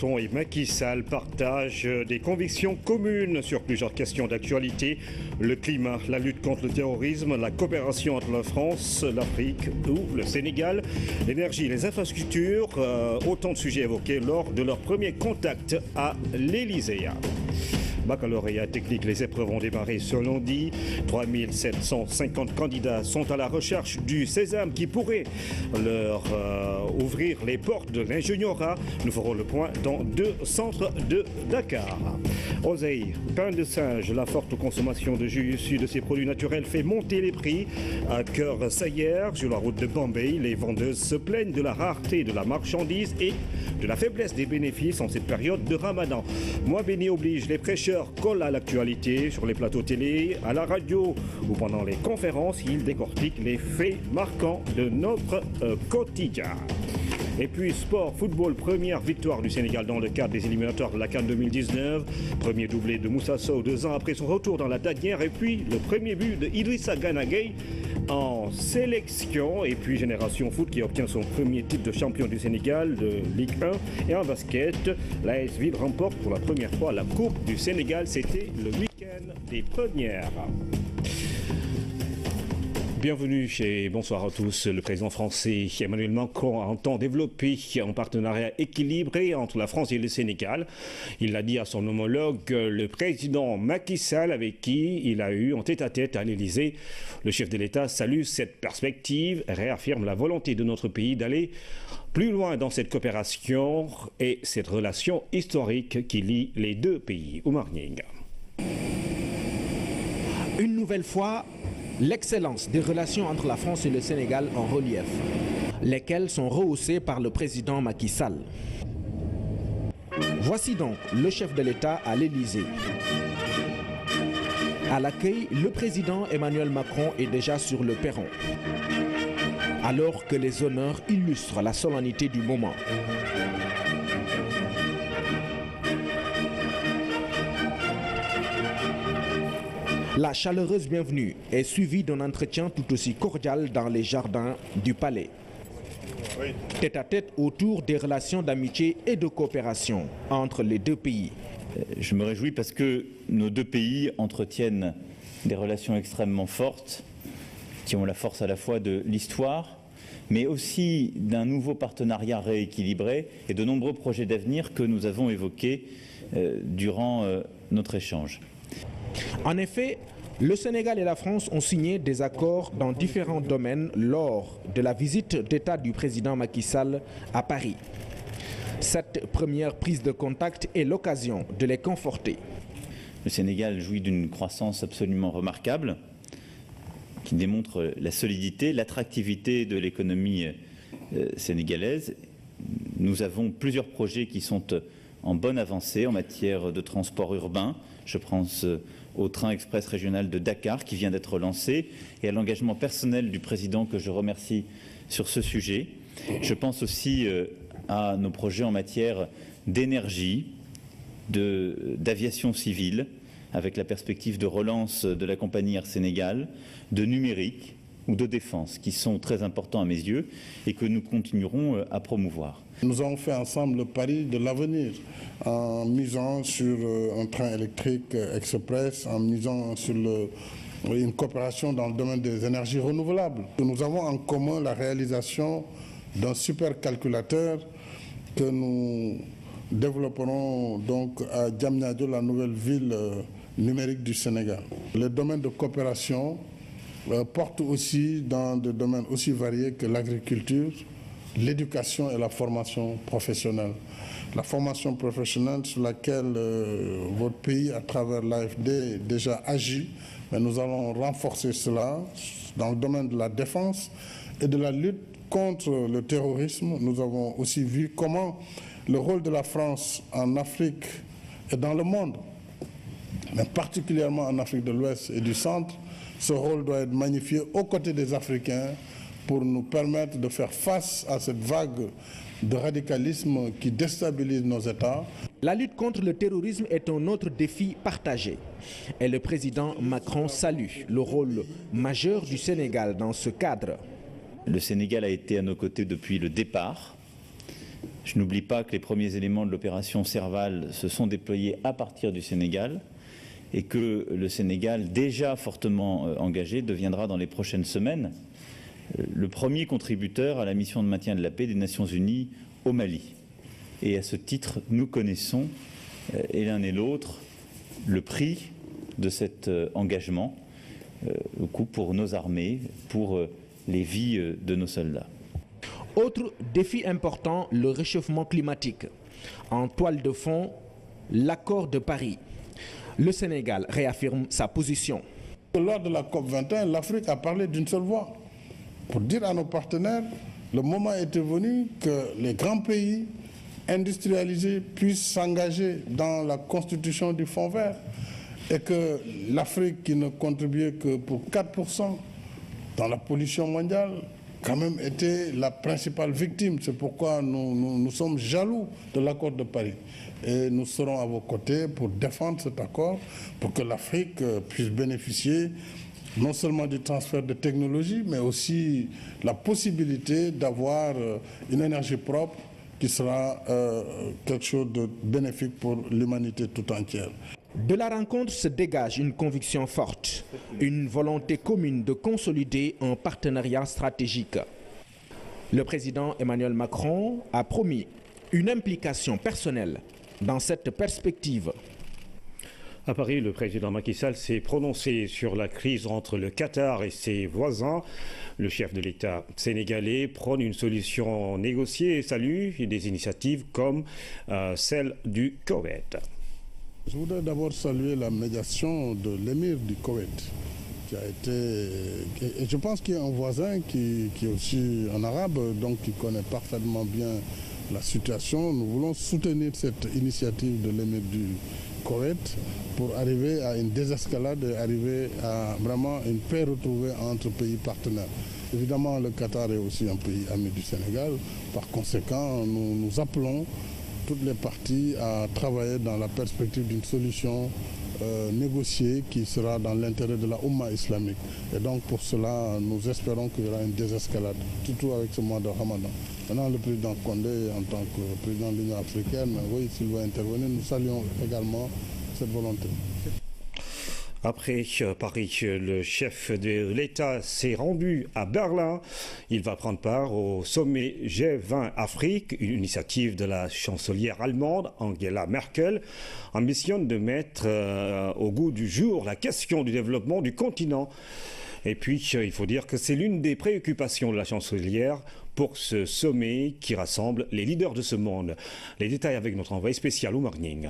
Macron et Macky Sall partagent des convictions communes sur plusieurs questions d'actualité. Le climat, la lutte contre le terrorisme, la coopération entre la France, l'Afrique ou le Sénégal, l'énergie, les infrastructures, autant de sujets évoqués lors de leur premier contact à l'Élysée. Baccalauréat technique, les épreuves ont démarré ce lundi. 3750 candidats sont à la recherche du sésame qui pourrait leur ouvrir les portes de l'ingénierat. Nous ferons le point dans 2 centres de Dakar. Oseille, pain de singe, la forte consommation de jus issus de ces produits naturels fait monter les prix. À Cœur-Saillère, sur la route de Bombay, les vendeuses se plaignent de la rareté de la marchandise et de la faiblesse des bénéfices en cette période de Ramadan. Mois béni oblige, les prêcheurs collent à l'actualité sur les plateaux télé, à la radio ou pendant les conférences. Ils décortiquent les faits marquants de notre quotidien. Et puis sport, football, première victoire du Sénégal dans le cadre des éliminatoires de la CAN 2019. Premier doublé de Moussa Sow 2 ans après son retour dans la tanière. Et puis le premier but de Idrissa Gana Gueye en sélection. Et puis Génération Foot qui obtient son premier titre de champion du Sénégal de Ligue 1. Et en basket, l'AS Ville remporte pour la première fois la Coupe du Sénégal. C'était le week-end des premières. Bienvenue et bonsoir à tous. Le président français Emmanuel Macron entend développer un partenariat équilibré entre la France et le Sénégal. Il l'a dit à son homologue, le président Macky Sall, avec qui il a eu en tête-à-tête à l'Élysée. Le chef de l'État salue cette perspective et réaffirme la volonté de notre pays d'aller plus loin dans cette coopération et cette relation historique qui lie les deux pays. Oumar Nying. Une nouvelle fois, l'excellence des relations entre la France et le Sénégal en relief, lesquelles sont rehaussées par le président Macky Sall. Voici donc le chef de l'État à l'Élysée. À l'accueil, le président Emmanuel Macron est déjà sur le perron, alors que les honneurs illustrent la solennité du moment. La chaleureuse bienvenue est suivie d'un entretien tout aussi cordial dans les jardins du palais. Tête-à-tête autour des relations d'amitié et de coopération entre les deux pays. Je me réjouis parce que nos deux pays entretiennent des relations extrêmement fortes qui ont la force à la fois de l'histoire, mais aussi d'un nouveau partenariat rééquilibré et de nombreux projets d'avenir que nous avons évoqués durant notre échange. En effet, le Sénégal et la France ont signé des accords dans différents domaines lors de la visite d'État du président Macky Sall à Paris. Cette première prise de contact est l'occasion de les conforter. Le Sénégal jouit d'une croissance absolument remarquable qui démontre la solidité, l'attractivité de l'économie sénégalaise. Nous avons plusieurs projets qui sont en bonne avancée en matière de transport urbain. Je pense au train express régional de Dakar qui vient d'être lancé et à l'engagement personnel du président que je remercie sur ce sujet. Je pense aussi à nos projets en matière d'énergie, d'aviation civile, avec la perspective de relance de la compagnie Air Sénégal, de numérique ou de défense, qui sont très importants à mes yeux et que nous continuerons à promouvoir. Nous avons fait ensemble le pari de l'avenir en misant sur un train électrique express, en misant sur une coopération dans le domaine des énergies renouvelables. Nous avons en commun la réalisation d'un supercalculateur que nous développerons donc à Diamniadio, la nouvelle ville numérique du Sénégal. Le domaine de coopération porte aussi dans des domaines aussi variés que l'agriculture, l'éducation et la formation professionnelle. La formation professionnelle sur laquelle votre pays, à travers l'AFD, déjà agit, mais nous allons renforcer cela dans le domaine de la défense et de la lutte contre le terrorisme. Nous avons aussi vu comment le rôle de la France en Afrique et dans le monde, mais particulièrement en Afrique de l'Ouest et du Centre, ce rôle doit être magnifié aux côtés des Africains pour nous permettre de faire face à cette vague de radicalisme qui déstabilise nos États. La lutte contre le terrorisme est un autre défi partagé. Et le président Macron salue le rôle majeur du Sénégal dans ce cadre. Le Sénégal a été à nos côtés depuis le départ. Je n'oublie pas que les premiers éléments de l'opération Serval se sont déployés à partir du Sénégal et que le Sénégal, déjà fortement engagé, deviendra dans les prochaines semaines le premier contributeur à la mission de maintien de la paix des Nations Unies au Mali. Et à ce titre, nous connaissons, et l'un et l'autre, le prix de cet engagement au coût pour nos armées, pour les vies de nos soldats. Autre défi important, le réchauffement climatique. En toile de fond, l'accord de Paris. Le Sénégal réaffirme sa position. Lors de la COP21, l'Afrique a parlé d'une seule voix pour dire à nos partenaires, le moment était venu que les grands pays industrialisés puissent s'engager dans la constitution du Fonds vert et que l'Afrique, qui ne contribuait que pour 4% dans la pollution mondiale, quand même était la principale victime. C'est pourquoi nous sommes jaloux de l'accord de Paris. Et nous serons à vos côtés pour défendre cet accord, pour que l'Afrique puisse bénéficier non seulement du transfert de technologies, mais aussi la possibilité d'avoir une énergie propre qui sera quelque chose de bénéfique pour l'humanité tout entière. De la rencontre se dégage une conviction forte, une volonté commune de consolider un partenariat stratégique. Le président Emmanuel Macron a promis une implication personnelle dans cette perspective. À Paris, le président Macky Sall s'est prononcé sur la crise entre le Qatar et ses voisins. Le chef de l'État sénégalais prône une solution négociée et salue des initiatives comme celle du Koweït. Je voudrais d'abord saluer la médiation de l'émir du Koweït, qui a été, et je pense qu'il y a un voisin qui est aussi un arabe, donc qui connaît parfaitement bien la situation. Nous voulons soutenir cette initiative de l'émir du Koweït pour arriver à une désescalade et arriver à vraiment une paix retrouvée entre pays partenaires. Évidemment, le Qatar est aussi un pays ami du Sénégal. Par conséquent, nous appelons toutes les parties à travailler dans la perspective d'une solution négociée qui sera dans l'intérêt de la Oumma islamique. Et donc pour cela, nous espérons qu'il y aura une désescalade, surtout avec ce mois de Ramadan. Maintenant, le président Condé, en tant que président de l'Union africaine, oui, s'il va intervenir, nous saluons également cette volonté. Après Paris, le chef de l'État s'est rendu à Berlin. Il va prendre part au sommet G20 Afrique, une initiative de la chancelière allemande Angela Merkel, ambitionne de mettre au goût du jour la question du développement du continent. Et puis, il faut dire que c'est l'une des préoccupations de la chancelière pour ce sommet qui rassemble les leaders de ce monde. Les détails avec notre envoyé spécial Oumar Ning.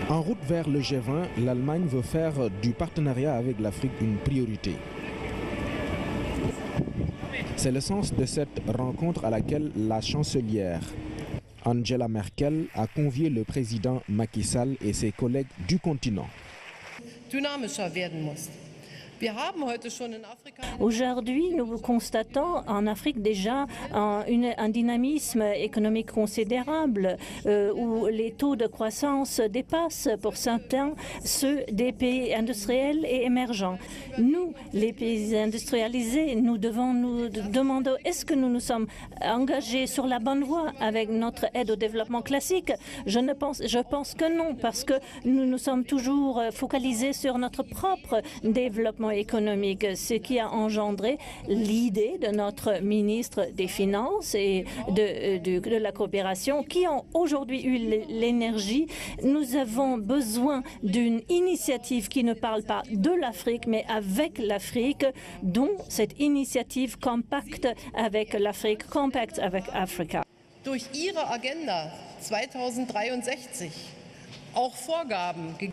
En route vers le G20, l'Allemagne veut faire du partenariat avec l'Afrique une priorité. C'est le sens de cette rencontre à laquelle la chancelière Angela Merkel a convié le président Macky Sall et ses collègues du continent. Aujourd'hui, nous constatons en Afrique déjà un dynamisme économique considérable où les taux de croissance dépassent pour certains ceux des pays industriels et émergents. Nous, les pays industrialisés, nous devons nous demander est-ce que nous nous sommes engagés sur la bonne voie avec notre aide au développement classique. Je pense que non, parce que nous nous sommes toujours focalisés sur notre propre développement économique, ce qui a engendré l'idée de notre ministre des Finances et de la coopération qui ont aujourd'hui eu l'énergie. Nous avons besoin d'une initiative qui ne parle pas de l'Afrique, mais avec l'Afrique, dont cette initiative Compact avec l'Afrique, Compact avec Africa. Durch Ihre Agenda 2063 auch Vorgaben.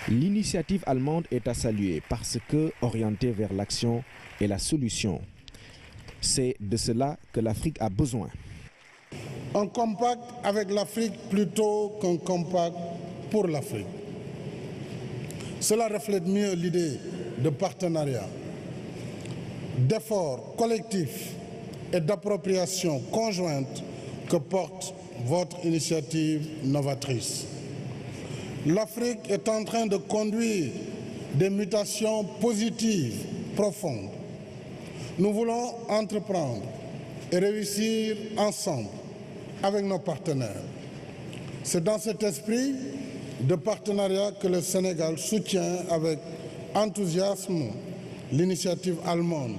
L'initiative allemande est à saluer parce que orientée vers l'action et la solution. C'est de cela que l'Afrique a besoin. Un compact avec l'Afrique plutôt qu'un compact pour l'Afrique. Cela reflète mieux l'idée de partenariat, d'effort collectif et d'appropriation conjointe que porte votre initiative novatrice. L'Afrique est en train de conduire des mutations positives profondes. Nous voulons entreprendre et réussir ensemble avec nos partenaires. C'est dans cet esprit de partenariat que le Sénégal soutient avec enthousiasme l'initiative allemande.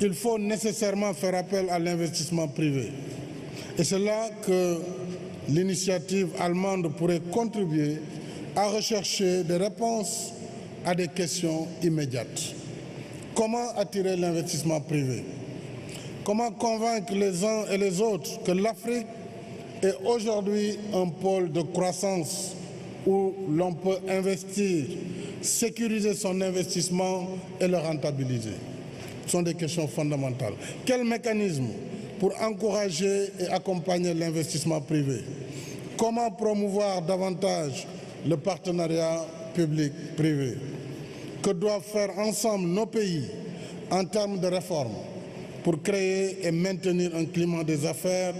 Il faut nécessairement faire appel à l'investissement privé. Et c'est là que l'initiative allemande pourrait contribuer à rechercher des réponses à des questions immédiates. Comment attirer l'investissement privé? Comment convaincre les uns et les autres que l'Afrique est aujourd'hui un pôle de croissance où l'on peut investir, sécuriser son investissement et le rentabiliser? Ce sont des questions fondamentales. Quel mécanisme pour encourager et accompagner l'investissement privé? Comment promouvoir davantage le partenariat public-privé? Que doivent faire ensemble nos pays en termes de réformes pour créer et maintenir un climat des affaires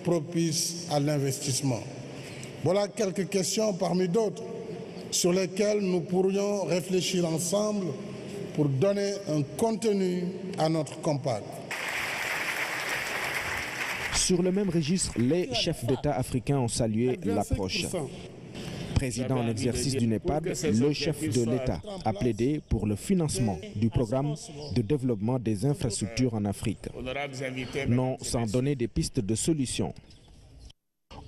propice à l'investissement? Voilà quelques questions parmi d'autres sur lesquelles nous pourrions réfléchir ensemble pour donner un contenu à notre compact. Sur le même registre, les chefs d'État africains ont salué l'approche. Président en exercice du Népal, le chef de l'État a plaidé pour le financement du programme de développement des infrastructures en Afrique, non sans donner des pistes de solutions.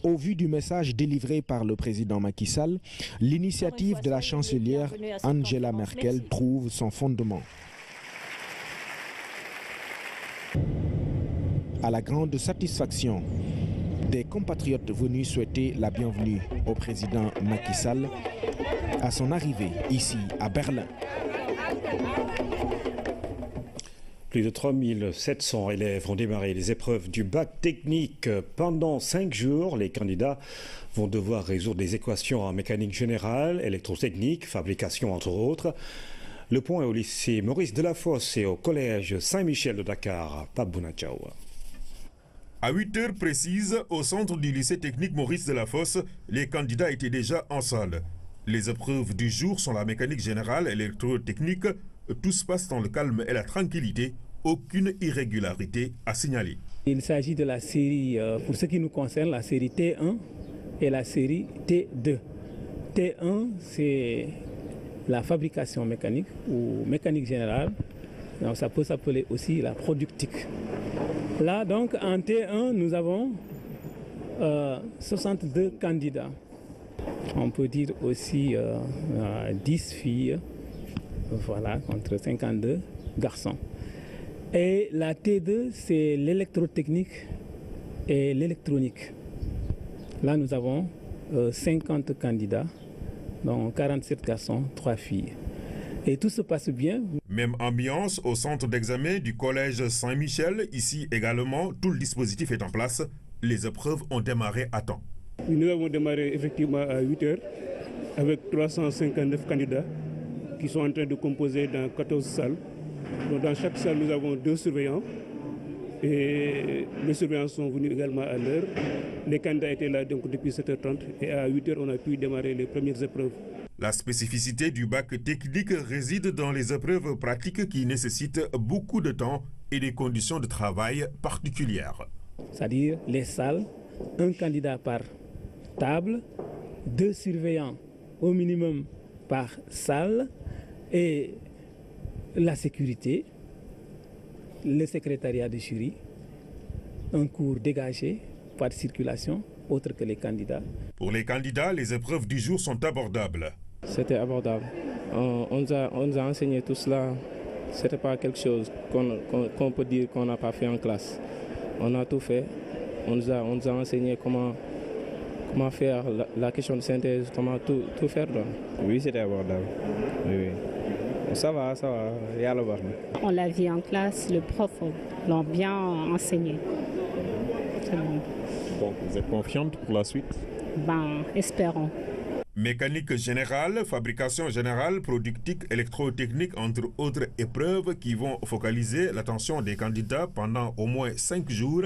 Au vu du message délivré par le président Macky Sall, l'initiative de la chancelière Angela Merkel trouve son fondement. À la grande satisfaction des compatriotes venus souhaiter la bienvenue au président Macky Sall à son arrivée ici à Berlin. Plus de 3700 élèves ont démarré les épreuves du bac technique. Pendant 5 jours, les candidats vont devoir résoudre des équations en mécanique générale, électrotechnique, fabrication entre autres. Le point est au lycée Maurice Delafosse et au collège Saint-Michel de Dakar. Pape Bounachao. À 8 heures précises, au centre du lycée technique Maurice Delafosse, les candidats étaient déjà en salle. Les épreuves du jour sont la mécanique générale et l'électrotechnique. Tout se passe dans le calme et la tranquillité. Aucune irrégularité à signaler. Il s'agit de la série, pour ce qui nous concerne, la série T1 et la série T2. T1, c'est la fabrication mécanique ou mécanique générale. Donc, ça peut s'appeler aussi la productique. Là, donc, en T1, nous avons 62 candidats. On peut dire aussi 10 filles, voilà, contre 52 garçons. Et la T2, c'est l'électrotechnique et l'électronique. Là, nous avons 50 candidats, donc 47 garçons, 3 filles. Et tout se passe bien. Même ambiance au centre d'examen du collège Saint-Michel. Ici également, tout le dispositif est en place. Les épreuves ont démarré à temps. Nous avons démarré effectivement à 8 heures avec 359 candidats qui sont en train de composer dans 14 salles. Donc dans chaque salle, nous avons 2 surveillants. Et les surveillants sont venus également à l'heure. Les candidats étaient là donc depuis 7h30 et à 8h, on a pu démarrer les premières épreuves. La spécificité du bac technique réside dans les épreuves pratiques qui nécessitent beaucoup de temps et des conditions de travail particulières. C'est-à-dire les salles, un candidat par table, 2 surveillants au minimum par salle et la sécurité, le secrétariat de jury, un cours dégagé, pas de circulation, autre que les candidats. Pour les candidats, les épreuves du jour sont abordables. C'était abordable. On nous a enseigné tout cela. Ce n'était pas quelque chose qu'on peut dire qu'on n'a pas fait en classe. On a tout fait. On nous a enseigné comment faire la question de synthèse, comment tout faire. Donc. Oui, c'était abordable. Oui. Ça va, il y a le bar. On l'a vu en classe, le prof l'a bien enseigné. C'est bon. Donc, vous êtes confiante pour la suite? Espérons. Mécanique générale, fabrication générale, productique, électrotechnique, entre autres épreuves qui vont focaliser l'attention des candidats pendant au moins 5 jours.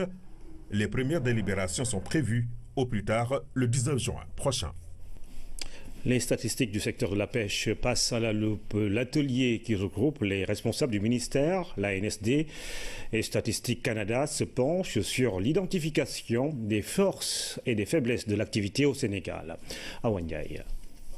Les premières délibérations sont prévues au plus tard le 19 juin prochain. Les statistiques du secteur de la pêche passent à la loupe. L'atelier qui regroupe les responsables du ministère, l'ANSD et Statistique Canada se penche sur l'identification des forces et des faiblesses de l'activité au Sénégal. Awa Ndiaye.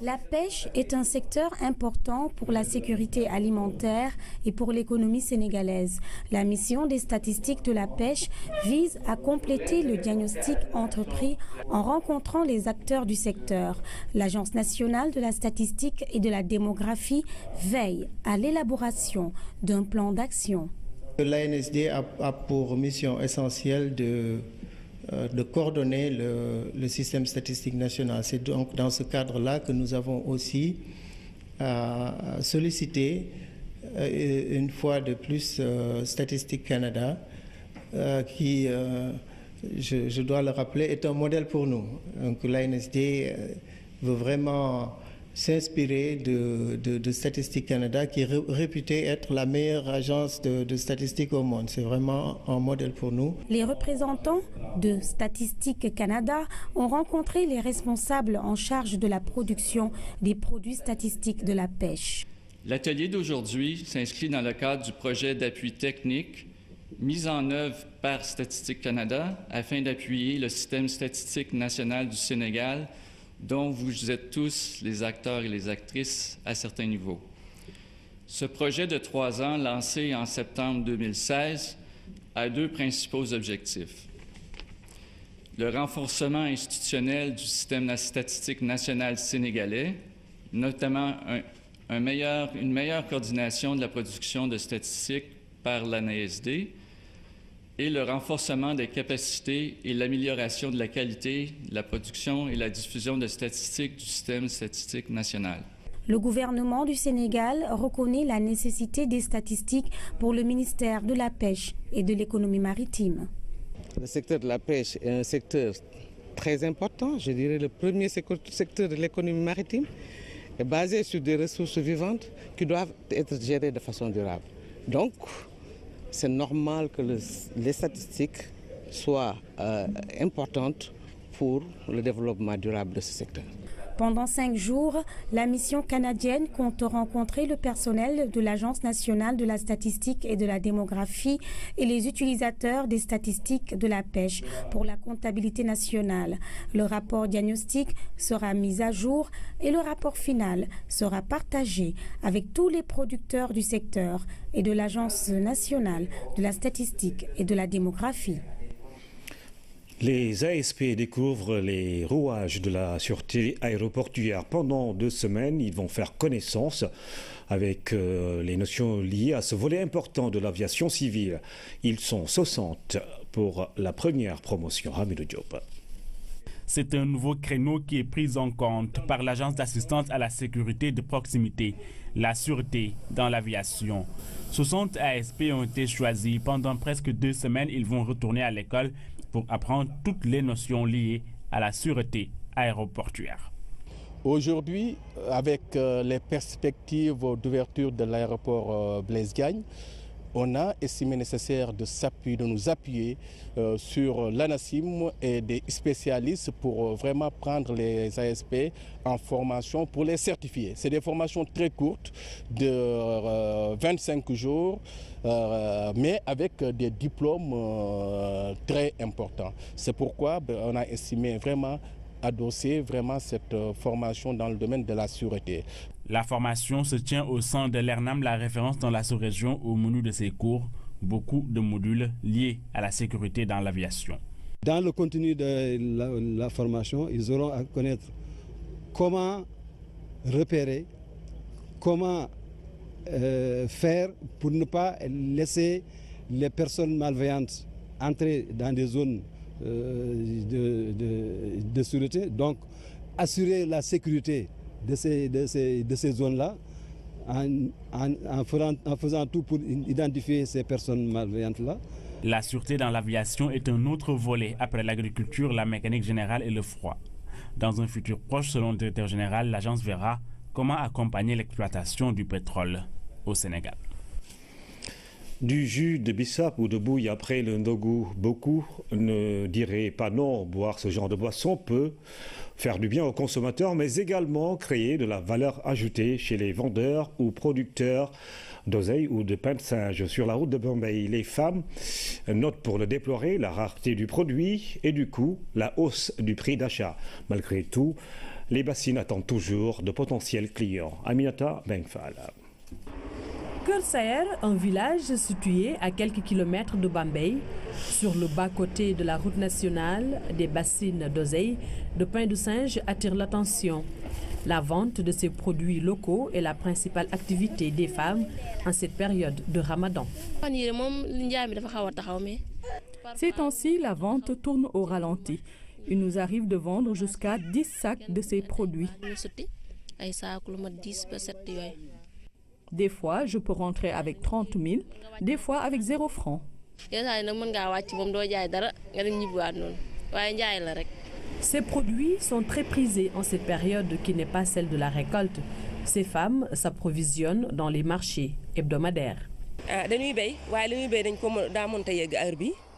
La pêche est un secteur important pour la sécurité alimentaire et pour l'économie sénégalaise. La mission des statistiques de la pêche vise à compléter le diagnostic entrepris en rencontrant les acteurs du secteur. L'Agence nationale de la statistique et de la démographie veille à l'élaboration d'un plan d'action. L'ANSD a pour mission essentielle de coordonner le système statistique national. C'est donc dans ce cadre-là que nous avons aussi sollicité une fois de plus Statistique Canada, qui, je dois le rappeler, est un modèle pour nous. Donc l'ANSD veut vraiment s'inspirer de Statistique Canada, qui est réputée être la meilleure agence de statistiques au monde. C'est vraiment un modèle pour nous. Les représentants de Statistique Canada ont rencontré les responsables en charge de la production des produits statistiques de la pêche. L'atelier d'aujourd'hui s'inscrit dans le cadre du projet d'appui technique mis en œuvre par Statistique Canada afin d'appuyer le système statistique national du Sénégal, dont vous êtes tous les acteurs et les actrices à certains niveaux. Ce projet de 3 ans, lancé en septembre 2016, a 2 principaux objectifs. Le renforcement institutionnel du système statistique national sénégalais, notamment une meilleure coordination de la production de statistiques par l'ANSD, et le renforcement des capacités et l'amélioration de la qualité, de la production et la diffusion de statistiques du système statistique national. Le gouvernement du Sénégal reconnaît la nécessité des statistiques pour le ministère de la Pêche et de l'économie maritime. Le secteur de la pêche est un secteur très important, je dirais le premier secteur de l'économie maritime, est basé sur des ressources vivantes qui doivent être gérées de façon durable. Donc, c'est normal que les statistiques soient importantes pour le développement durable de ce secteur. Pendant 5 jours, la mission canadienne compte rencontrer le personnel de l'Agence nationale de la statistique et de la démographie et les utilisateurs des statistiques de la pêche pour la comptabilité nationale. Le rapport diagnostic sera mis à jour et le rapport final sera partagé avec tous les producteurs du secteur et de l'Agence nationale de la statistique et de la démographie. Les ASP découvrent les rouages de la sûreté aéroportuaire. Pendant 2 semaines, ils vont faire connaissance avec les notions liées à ce volet important de l'aviation civile. Ils sont 60 pour la première promotion. Hamidou Diop. C'est un nouveau créneau qui est pris en compte par l'Agence d'assistance à la sécurité de proximité, la sûreté dans l'aviation. 60 ASP ont été choisis. Pendant presque 2 semaines, ils vont retourner à l'école pour apprendre toutes les notions liées à la sûreté aéroportuaire. Aujourd'hui, avec les perspectives d'ouverture de l'aéroport Blaise Diagne, on a estimé nécessaire de nous appuyer sur l'ANACIM et des spécialistes pour vraiment prendre les ASP en formation pour les certifier. C'est des formations très courtes de 25 jours, mais avec des diplômes très importants. C'est pourquoi on a estimé vraiment adosser cette formation dans le domaine de la sûreté. La formation se tient au sein de l'ERNAM, la référence dans la sous-région. Au menu de ces cours, beaucoup de modules liés à la sécurité dans l'aviation. Dans le contenu de la formation, ils auront à connaître comment repérer, comment faire pour ne pas laisser les personnes malveillantes entrer dans des zones de sûreté, donc assurer la sécurité de ces zones-là en faisant tout pour identifier ces personnes malveillantes-là. La sûreté dans l'aviation est un autre volet après l'agriculture, la mécanique générale et le froid. Dans un futur proche, selon le directeur général, l'agence verra comment accompagner l'exploitation du pétrole au Sénégal. Du jus de bissap ou de bouille après le ndogu. Beaucoup ne diraient pas non. Boire ce genre de boisson peut faire du bien aux consommateurs, mais également créer de la valeur ajoutée chez les vendeurs ou producteurs d'oseille ou de pain de singe. Sur la route de Bombay, les femmes notent pour le déplorer la rareté du produit et du coup la hausse du prix d'achat. Malgré tout, les bassines attendent toujours de potentiels clients. Aminata Bengfal. Keur Saer, un village situé à quelques kilomètres de Bambey, sur le bas-côté de la route nationale, des bassines d'oseille, de pain de singe attirent l'attention. La vente de ces produits locaux est la principale activité des femmes en cette période de Ramadan. Ces temps-ci, la vente tourne au ralenti. Il nous arrive de vendre jusqu'à 10 sacs de ces produits. Des fois, je peux rentrer avec 30 000, des fois avec 0 francs. Ces produits sont très prisés en cette période qui n'est pas celle de la récolte. Ces femmes s'approvisionnent dans les marchés hebdomadaires.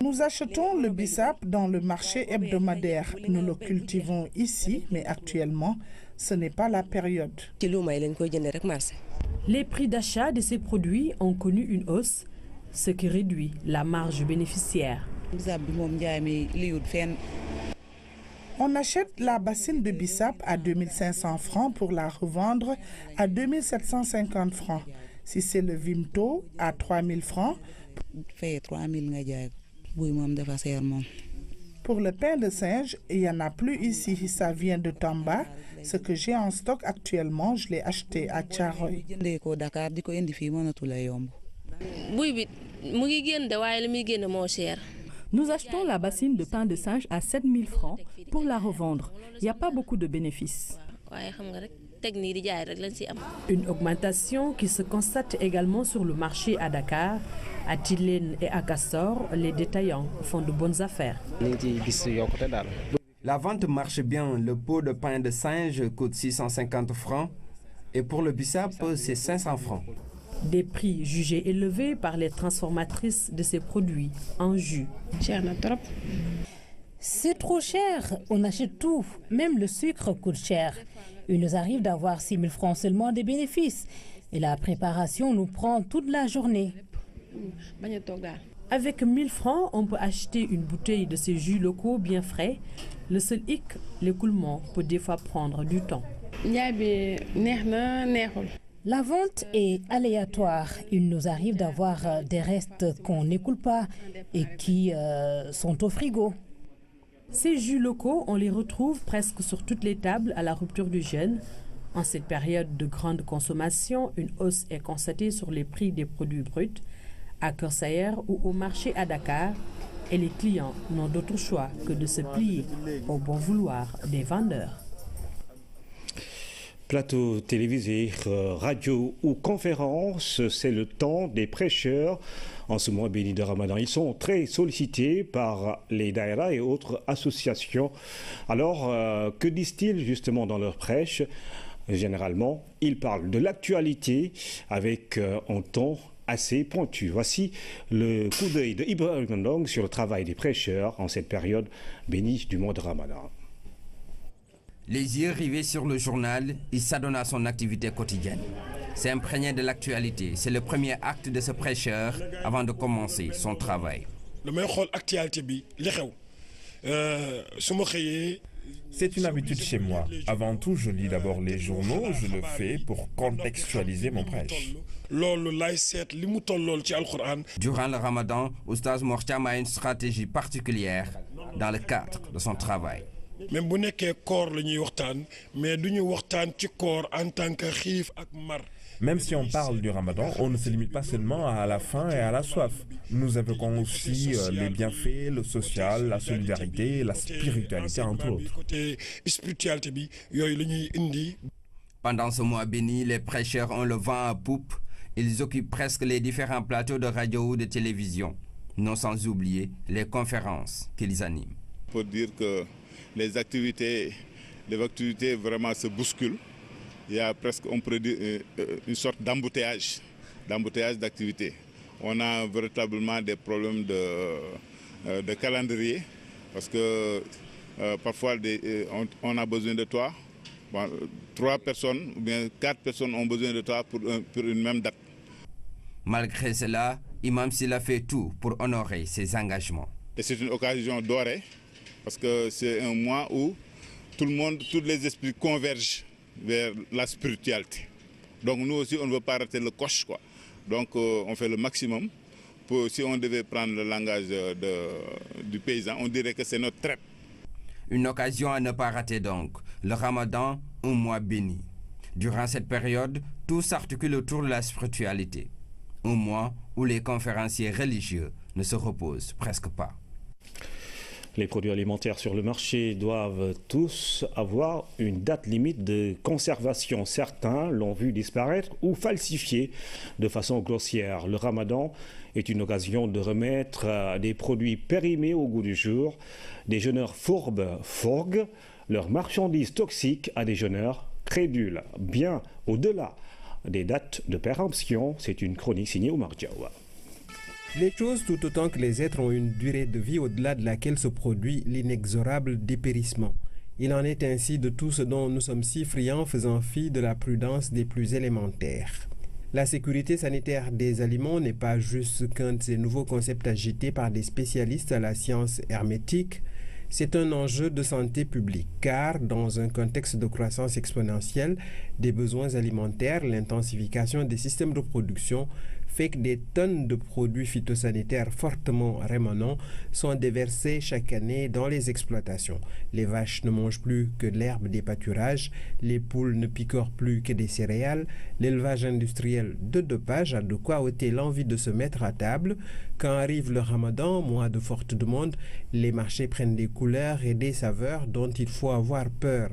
Nous achetons le bissap dans le marché hebdomadaire. Nous le cultivons ici, mais actuellement, ce n'est pas la période. Les prix d'achat de ces produits ont connu une hausse, ce qui réduit la marge bénéficiaire. On achète la bassine de bissap à 2500 francs pour la revendre à 2750 francs. Si c'est le Vimto, à 3000 francs. Pour le pain de singe, il n'y en a plus ici, ça vient de Tamba. Ce que j'ai en stock actuellement, je l'ai acheté à Tcharoy. Nous achetons la bassine de pain de singe à 7 000 francs pour la revendre. Il n'y a pas beaucoup de bénéfices. Une augmentation qui se constate également sur le marché à Dakar. À Tilène et à Castor, les détaillants font de bonnes affaires. La vente marche bien. Le pot de pain de singe coûte 650 francs et pour le bissap, c'est 500 francs. Des prix jugés élevés par les transformatrices de ces produits en jus. C'est trop cher, on achète tout, même le sucre coûte cher. Il nous arrive d'avoir 6 000 francs seulement de bénéfices et la préparation nous prend toute la journée. Avec 1 000 francs, on peut acheter une bouteille de ces jus locaux bien frais. Le seul hic, l'écoulement peut des fois prendre du temps. La vente est aléatoire. Il nous arrive d'avoir des restes qu'on n'écoule pas et qui sont au frigo. Ces jus locaux, on les retrouve presque sur toutes les tables à la rupture du jeûne. En cette période de grande consommation, une hausse est constatée sur les prix des produits bruts à Keur Saer ou au marché à Dakar. Et les clients n'ont d'autre choix que de se plier au bon vouloir des vendeurs. Plateau télévisé, radio ou conférence, c'est le temps des prêcheurs. En ce mois béni de Ramadan, ils sont très sollicités par les daïras et autres associations. Alors, que disent-ils justement dans leurs prêches? Généralement, ils parlent de l'actualité avec un ton assez pointu. Voici le coup d'œil de Ibrahim Ndong sur le travail des prêcheurs en cette période bénie du mois de Ramadan. Les yeux rivés sur le journal, il s'adonne à son activité quotidienne. C'est imprégné de l'actualité. C'est le premier acte de ce prêcheur avant de commencer son travail. C'est une habitude chez moi. Avant tout, je lis d'abord les journaux. Je le fais pour contextualiser mon prêche. Durant le Ramadan, Oustaz Mortiam a une stratégie particulière dans le cadre de son travail. Même bu nekkee koor la ñuy waxtaan mais duñu waxtaan ci koor en tant que xiif ak mar. Même si on parle du Ramadan, on ne se limite pas seulement à la faim et à la soif. Nous évoquons aussi les bienfaits, le social, la solidarité, la spiritualité entre autres. Pendant ce mois béni, les prêcheurs ont le vent à poupe. Ils occupent presque les différents plateaux de radio ou de télévision, non sans oublier les conférences qu'ils animent. Pour dire que les activités vraiment se bousculent. Il y a presque, on pourrait dire, une sorte d'embouteillage d'activités. on a véritablement des problèmes de calendrier parce que parfois on a besoin de toi. Bon, 3 personnes ou bien 4 personnes ont besoin de toi pour une même date. Malgré cela, Imam Sylla fait tout pour honorer ses engagements. Et c'est une occasion dorée parce que c'est un mois où tous les esprits convergent vers la spiritualité. Donc nous aussi, on ne veut pas rater le coche, quoi. Donc on fait le maximum. Si on devait prendre le langage du paysan, on dirait que c'est notre traite. Une occasion à ne pas rater donc. Le Ramadan, un mois béni. Durant cette période, tout s'articule autour de la spiritualité. Un mois où les conférenciers religieux ne se reposent presque pas. Les produits alimentaires sur le marché doivent tous avoir une date limite de conservation. Certains l'ont vu disparaître ou falsifier de façon grossière. Le Ramadan est une occasion de remettre des produits périmés au goût du jour. Des jeûneurs fourbes fourguent leurs marchandises toxiques à des jeûneurs crédules. Bien au-delà des dates de péremption, c'est une chronique signée Oumar Diawa. Les choses, tout autant que les êtres, ont une durée de vie au-delà de laquelle se produit l'inexorable dépérissement. Il en est ainsi de tout ce dont nous sommes si friands, faisant fi de la prudence des plus élémentaires. La sécurité sanitaire des aliments n'est pas juste qu'un de ces nouveaux concepts agités par des spécialistes à la science hermétique. C'est un enjeu de santé publique, car dans un contexte de croissance exponentielle des besoins alimentaires, l'intensification des systèmes de production fait que des tonnes de produits phytosanitaires fortement rémanents sont déversés chaque année dans les exploitations. Les vaches ne mangent plus que de l'herbe des pâturages, les poules ne picorent plus que des céréales, l'élevage industriel de dopage a de quoi ôter l'envie de se mettre à table. Quand arrive le Ramadan, mois de forte demande, les marchés prennent des couleurs et des saveurs dont il faut avoir peur.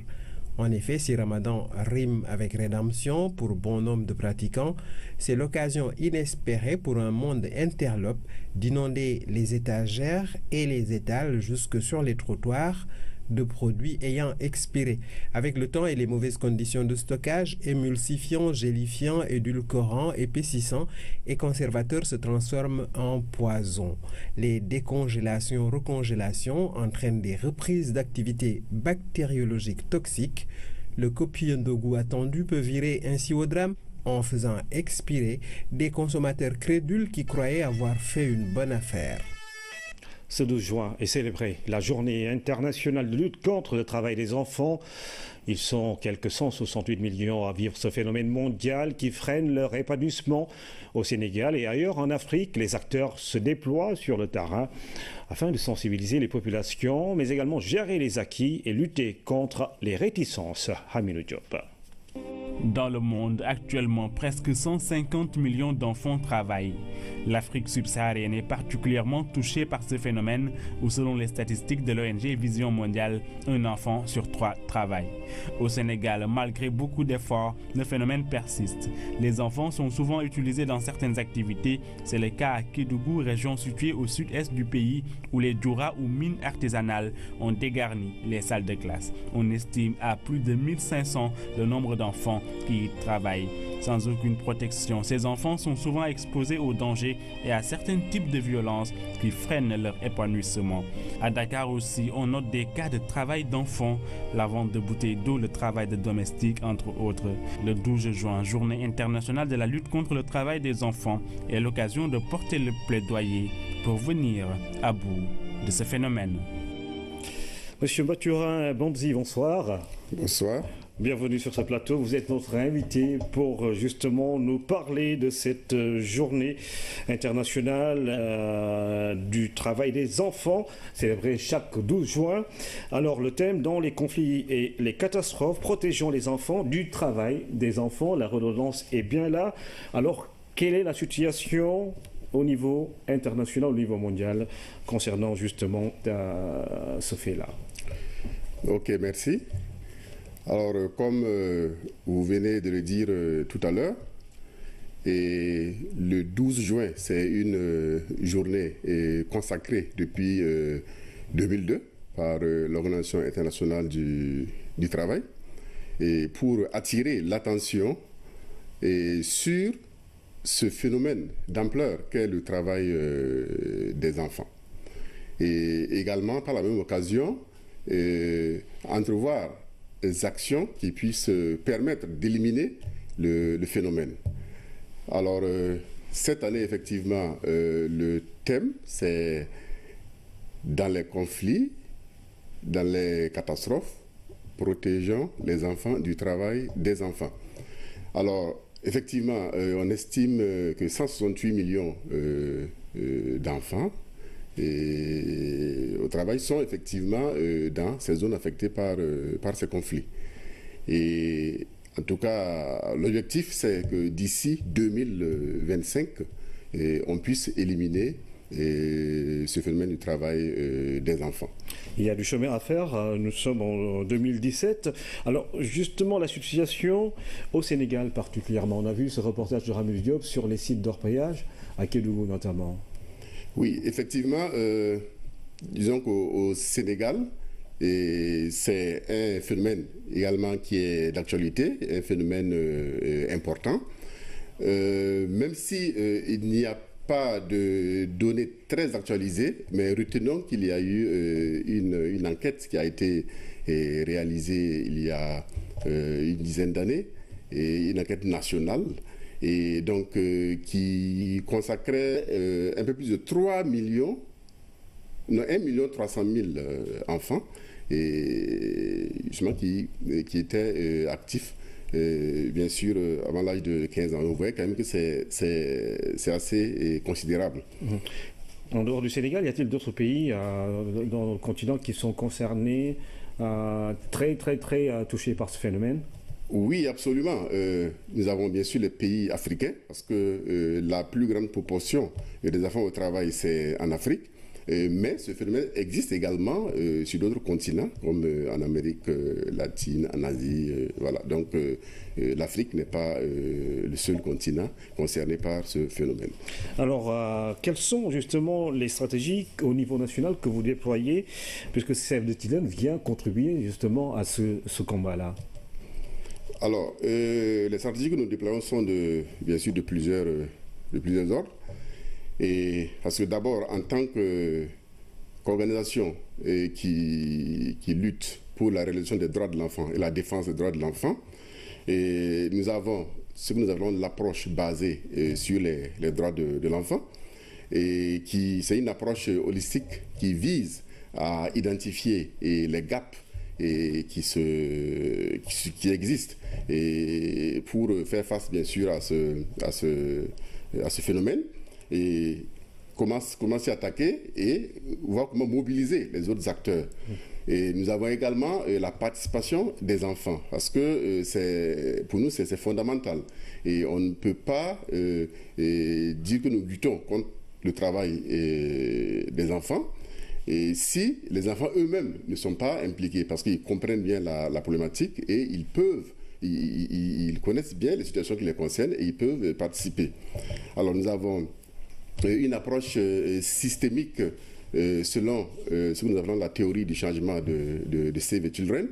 En effet, si Ramadan rime avec rédemption pour bon nombre de pratiquants, c'est l'occasion inespérée pour un monde interlope d'inonder les étagères et les étals jusque sur les trottoirs de produits ayant expiré. Avec le temps et les mauvaises conditions de stockage, émulsifiants, gélifiants, édulcorants, épaississants et conservateurs se transforment en poison. Les décongélations, recongélations entraînent des reprises d'activités bactériologiques toxiques. Le copieux de goût attendu peut virer ainsi au drame en faisant expirer des consommateurs crédules qui croyaient avoir fait une bonne affaire. Ce 12 juin est célébrée la journée internationale de lutte contre le travail des enfants. Ils sont quelques 168 millions à vivre ce phénomène mondial qui freine leur épanouissement. Au Sénégal et ailleurs en Afrique, les acteurs se déploient sur le terrain afin de sensibiliser les populations, mais également gérer les acquis et lutter contre les réticences. Haminou Diop. Dans le monde, actuellement, presque 150 millions d'enfants travaillent. L'Afrique subsaharienne est particulièrement touchée par ce phénomène où, selon les statistiques de l'ONG Vision Mondiale, un enfant sur 3 travaille. Au Sénégal, malgré beaucoup d'efforts, le phénomène persiste. Les enfants sont souvent utilisés dans certaines activités. C'est le cas à Kédougou, région située au sud-est du pays, où les djouras ou mines artisanales ont dégarni les salles de classe. On estime à plus de 1500 le nombre d'enfants qui y travaillent. Sans aucune protection, ces enfants sont souvent exposés aux dangers et à certains types de violences qui freinent leur épanouissement. À Dakar aussi, on note des cas de travail d'enfants, la vente de bouteilles d'eau, le travail de domestiques, entre autres. Le 12 juin, journée internationale de la lutte contre le travail des enfants, est l'occasion de porter le plaidoyer pour venir à bout de ce phénomène. Monsieur Mathurin Bonzi, bonsoir. Bonsoir. Bienvenue sur ce plateau. Vous êtes notre invité pour justement nous parler de cette journée internationale du travail des enfants, célébrée chaque 12 juin. Alors le thème, dans les conflits et les catastrophes, protégeons les enfants du travail des enfants. La redondance est bien là. Alors quelle est la situation au niveau international, au niveau mondial, concernant justement ce fait-là? Ok, merci. Alors, comme vous venez de le dire tout à l'heure, et le 12 juin, c'est une journée consacrée depuis 2002 par l'Organisation internationale du travail, et pour attirer l'attention sur ce phénomène d'ampleur qu'est le travail des enfants. Et également, par la même occasion, entrevoir des actions qui puissent permettre d'éliminer le phénomène. Alors, cette année, effectivement, le thème, c'est dans les conflits, dans les catastrophes, protégeant les enfants du travail des enfants. Alors, effectivement, on estime que 168 millions d'enfants au travail sont effectivement dans ces zones affectées par ces conflits. Et en tout cas, l'objectif, c'est que d'ici 2025, on puisse éliminer ce phénomène du travail des enfants. Il y a du chemin à faire, nous sommes en 2017. Alors justement, la situation au Sénégal particulièrement, on a vu ce reportage de Ramil Diop sur les sites d'orpaillage, à Kédougou notamment. Oui, effectivement, disons qu'au Sénégal, c'est un phénomène également qui est d'actualité, un phénomène important. Même si il n'y a pas de données très actualisées, mais retenons qu'il y a eu une enquête qui a été réalisée il y a une dizaine d'années, et une enquête nationale, et donc qui consacrait un peu plus de 1 300 000 enfants, et justement qui étaient actifs. Bien sûr, avant l'âge de 15 ans. On voit quand même que c'est assez considérable. En dehors du Sénégal, y a-t-il d'autres pays dans le continent qui sont concernés, très touchés par ce phénomène? Oui, absolument. Nous avons bien sûr les pays africains, parce que la plus grande proportion des enfants au travail, c'est en Afrique. Mais ce phénomène existe également sur d'autres continents, comme en Amérique latine, en Asie. Voilà. Donc l'Afrique n'est pas le seul continent concerné par ce phénomène. Alors, quelles sont justement les stratégies au niveau national que vous déployez, puisque Save the Children vient contribuer justement à ce combat-là? Alors, les stratégies que nous déployons sont bien sûr de plusieurs ordres. Et parce que d'abord, en tant qu'organisation qui lutte pour la réalisation des droits de l'enfant et la défense des droits de l'enfant, nous avons l'approche basée sur les droits de l'enfant, et c'est une approche holistique qui vise à identifier les gaps qui existent, et pour faire face bien sûr à ce phénomène, et comment s'y attaquer et voir comment mobiliser les autres acteurs. Et nous avons également la participation des enfants, parce que pour nous c'est fondamental, et on ne peut pas dire que nous luttons contre le travail des enfants et si les enfants eux-mêmes ne sont pas impliqués, parce qu'ils comprennent bien la problématique et ils connaissent bien les situations qui les concernent et ils peuvent participer. Alors nous avons une approche systémique selon ce que nous appelons la théorie du changement de Save the Children,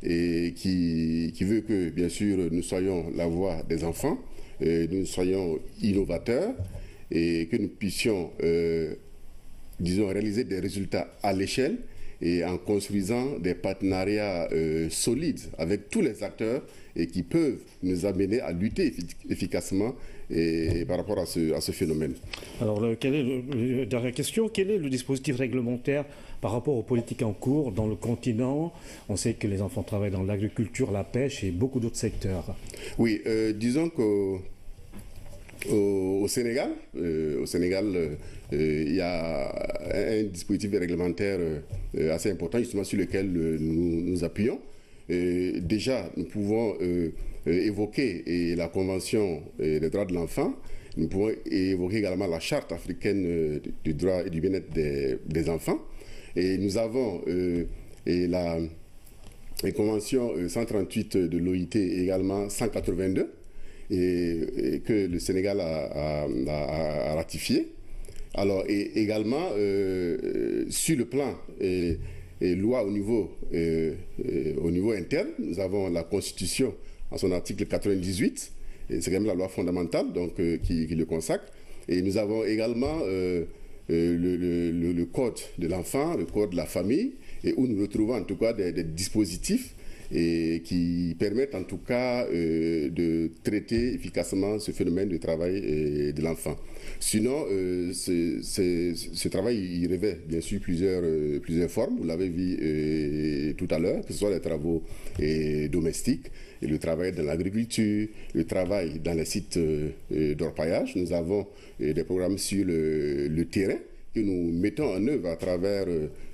et qui veut que, bien sûr, nous soyons la voix des enfants, nous soyons innovateurs et que nous puissions, réaliser des résultats à l'échelle, et en construisant des partenariats solides avec tous les acteurs et qui peuvent nous amener à lutter efficacement par rapport à ce phénomène. Alors, dernière question, quel est le dispositif réglementaire par rapport aux politiques en cours dans le continent? On sait que les enfants travaillent dans l'agriculture, la pêche et beaucoup d'autres secteurs. Oui, disons qu'au Sénégal, il y a un dispositif réglementaire assez important, justement sur lequel nous appuyons. Déjà, nous pouvons évoquer la Convention des droits de l'enfant. Nous pouvons évoquer également la Charte africaine du droit et du bien-être des enfants. Et nous avons la Convention 138 de l'OIT, et également 182, et que le Sénégal a ratifié. Alors, et également, sur le plan loi au niveau interne, nous avons la Constitution en son article 98, c'est quand même la loi fondamentale donc, qui le consacre. Et nous avons également le code de l'enfant, le code de la famille, et où nous retrouvons en tout cas des dispositifs et qui permettent en tout cas de traiter efficacement ce phénomène de travail de l'enfant. Sinon, ce travail, il revêt bien sûr plusieurs formes, vous l'avez vu tout à l'heure, que ce soit les travaux domestiques, et le travail dans l'agriculture, le travail dans les sites d'orpaillage. Nous avons des programmes sur le terrain que nous mettons en œuvre à travers,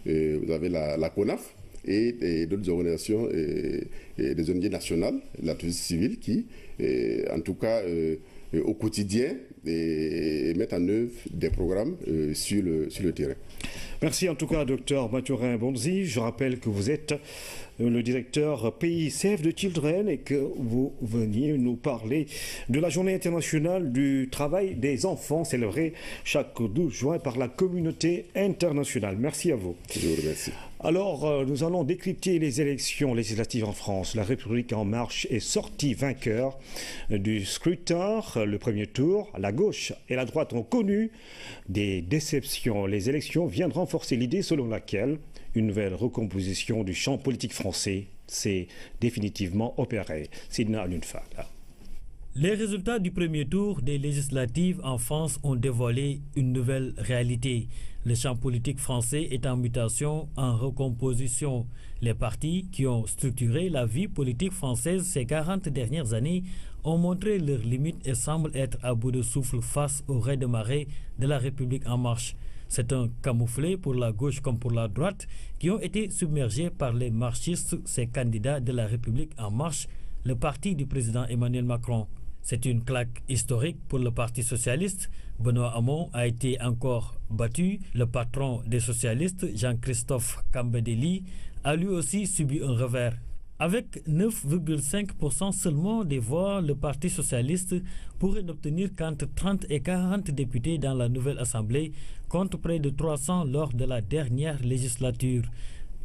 vous avez la CONAF, et d'autres organisations et des ONG nationales, la société civile qui, en tout cas, au quotidien, mettent en œuvre des programmes sur le terrain. Merci en tout cas, Dr Mathurin Bonzi. Je rappelle que vous êtes le directeur pays Save the Children et que vous veniez nous parler de la journée internationale du travail des enfants célébrée chaque 12 juin par la communauté internationale. Merci à vous. Je vous remercie. Alors, nous allons décrypter les élections législatives en France. La République en marche est sortie vainqueur du scrutin. Le premier tour, la gauche et la droite ont connu des déceptions. Les élections viennent renforcer l'idée selon laquelle une nouvelle recomposition du champ politique français s'est définitivement opérée. Sidna Lunfal. Les résultats du premier tour des législatives en France ont dévoilé une nouvelle réalité. Le champ politique français est en mutation, en recomposition. Les partis qui ont structuré la vie politique française ces 40 dernières années ont montré leurs limites et semblent être à bout de souffle face au raz-de-marée de la République en marche. C'est un camouflet pour la gauche comme pour la droite qui ont été submergés par les marchistes, ces candidats de la République en marche, le parti du président Emmanuel Macron. C'est une claque historique pour le Parti socialiste. Benoît Hamon a été encore battu. Le patron des socialistes, Jean-Christophe Cambadély, a lui aussi subi un revers. Avec 9,5% seulement des voix, le Parti socialiste pourrait n'obtenir qu'entre 30 et 40 députés dans la nouvelle Assemblée, contre près de 300 lors de la dernière législature.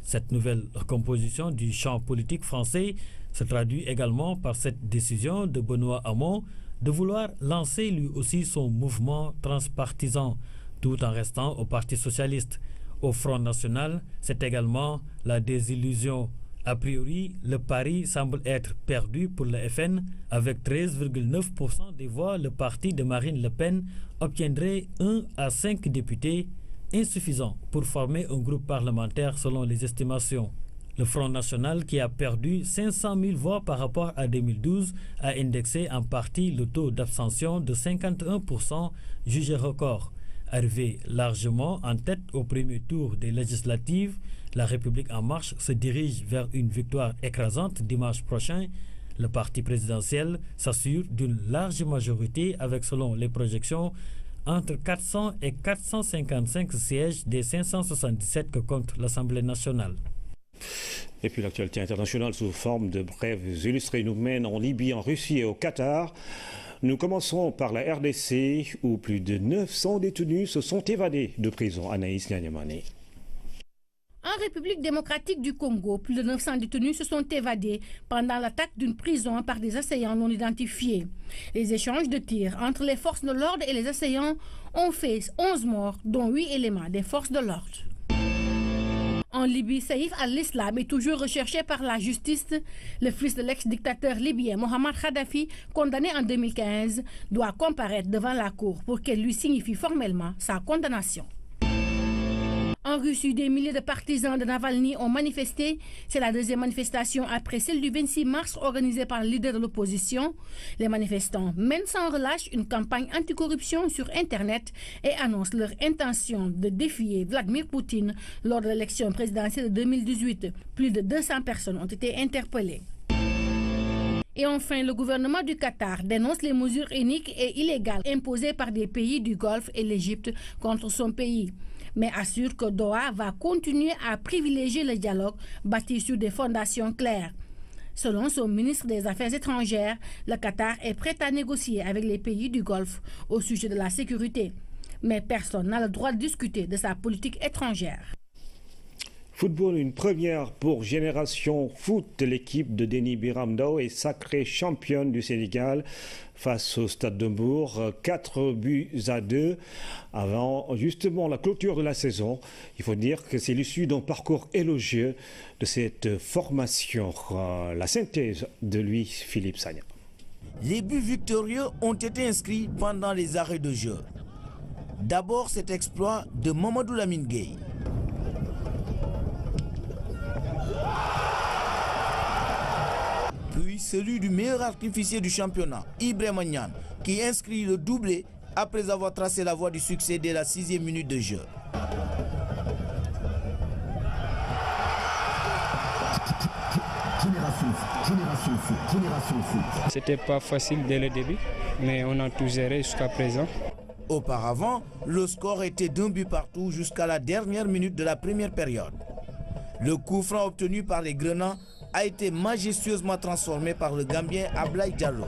Cette nouvelle composition du champ politique français se traduit également par cette décision de Benoît Hamon de vouloir lancer lui aussi son mouvement transpartisan, tout en restant au Parti socialiste. Au Front national, c'est également la désillusion. A priori, le pari semble être perdu pour le FN. Avec 13,9% des voix, le parti de Marine Le Pen obtiendrait 1 à 5 députés, insuffisant pour former un groupe parlementaire selon les estimations. Le Front national, qui a perdu 500 000 voix par rapport à 2012, a indexé en partie le taux d'abstention de 51%, jugé record. Arrivé largement en tête au premier tour des législatives, la République en marche se dirige vers une victoire écrasante dimanche prochain. Le parti présidentiel s'assure d'une large majorité avec, selon les projections, entre 400 et 455 sièges des 577 que compte l'Assemblée nationale. Et puis l'actualité internationale sous forme de brèves illustrées nous mène en Libye, en Russie et au Qatar. Nous commençons par la RDC où plus de 900 détenus se sont évadés de prison. Anaïs Nyanyamane. En République démocratique du Congo, plus de 900 détenus se sont évadés pendant l'attaque d'une prison par des assaillants non identifiés. Les échanges de tirs entre les forces de l'ordre et les assaillants ont fait 11 morts, dont 8 éléments des forces de l'ordre. En Libye, Saïf al-Islam est toujours recherché par la justice. Le fils de l'ex-dictateur libyen Mohamed Kadhafi, condamné en 2015, doit comparaître devant la cour pour qu'elle lui signifie formellement sa condamnation. En Russie, des milliers de partisans de Navalny ont manifesté. C'est la deuxième manifestation après celle du 26 mars organisée par le leader de l'opposition. Les manifestants mènent sans relâche une campagne anticorruption sur Internet et annoncent leur intention de défier Vladimir Poutine lors de l'élection présidentielle de 2018. Plus de 200 personnes ont été interpellées. Et enfin, le gouvernement du Qatar dénonce les mesures iniques et illégales imposées par des pays du Golfe et l'Égypte contre son pays, mais assure que Doha va continuer à privilégier le dialogue bâti sur des fondations claires. Selon son ministre des Affaires étrangères, le Qatar est prêt à négocier avec les pays du Golfe au sujet de la sécurité. Mais personne n'a le droit de discuter de sa politique étrangère. football, une première pour Génération Foot. L'équipe de Denis Biramdao est sacrée championne du Sénégal face au Stade de Mbour, 4-2 avant justement la clôture de la saison. Il faut dire que c'est l'issue d'un parcours élogieux de cette formation. La synthèse de Louis Philippe Sagna. Les buts victorieux ont été inscrits pendant les arrêts de jeu. D'abord cet exploit de Mamadou Lamine Gueye. Puis celui du meilleur artificier du championnat, Ibrahima Niane, qui inscrit le doublé après avoir tracé la voie du succès dès la 6e minute de jeu. C'était pas facile dès le début, mais on a tout géré jusqu'à présent. Auparavant, le score était d'un but partout jusqu'à la dernière minute de la première période. Le coup franc obtenu par les Grenats a été majestueusement transformé par le Gambien Ablaye Diallo.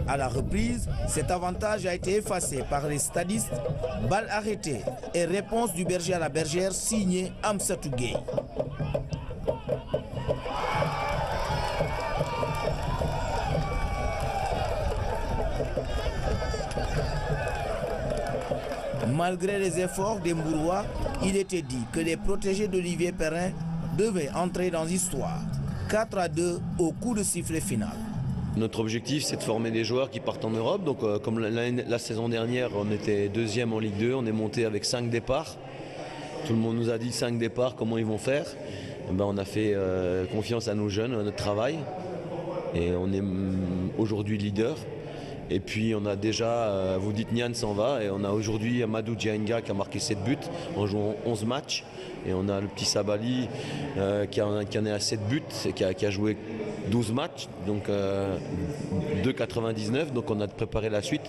À la reprise, cet avantage a été effacé par les stadistes, balle arrêtée et réponse du berger à la bergère signée Amsatou Gueye. Malgré les efforts des Mbourois, il était dit que les protégés d'Olivier Perrin devaient entrer dans l'histoire. 4-2 au coup de sifflet final. Notre objectif, c'est de former des joueurs qui partent en Europe. Donc, comme la saison dernière, on était 2e en Ligue 2, on est monté avec 5 départs. Tout le monde nous a dit 5 départs, comment ils vont faire. Et ben, on a fait confiance à nos jeunes, à notre travail. Et on est aujourd'hui leader. Et puis on a déjà, vous dites Niane s'en va, et on a aujourd'hui Amadou Diainga qui a marqué 7 buts en jouant 11 matchs. Et on a le petit Sabali qui en est à 7 buts et qui a joué 12 matchs, donc 2,99, donc on a préparé la suite.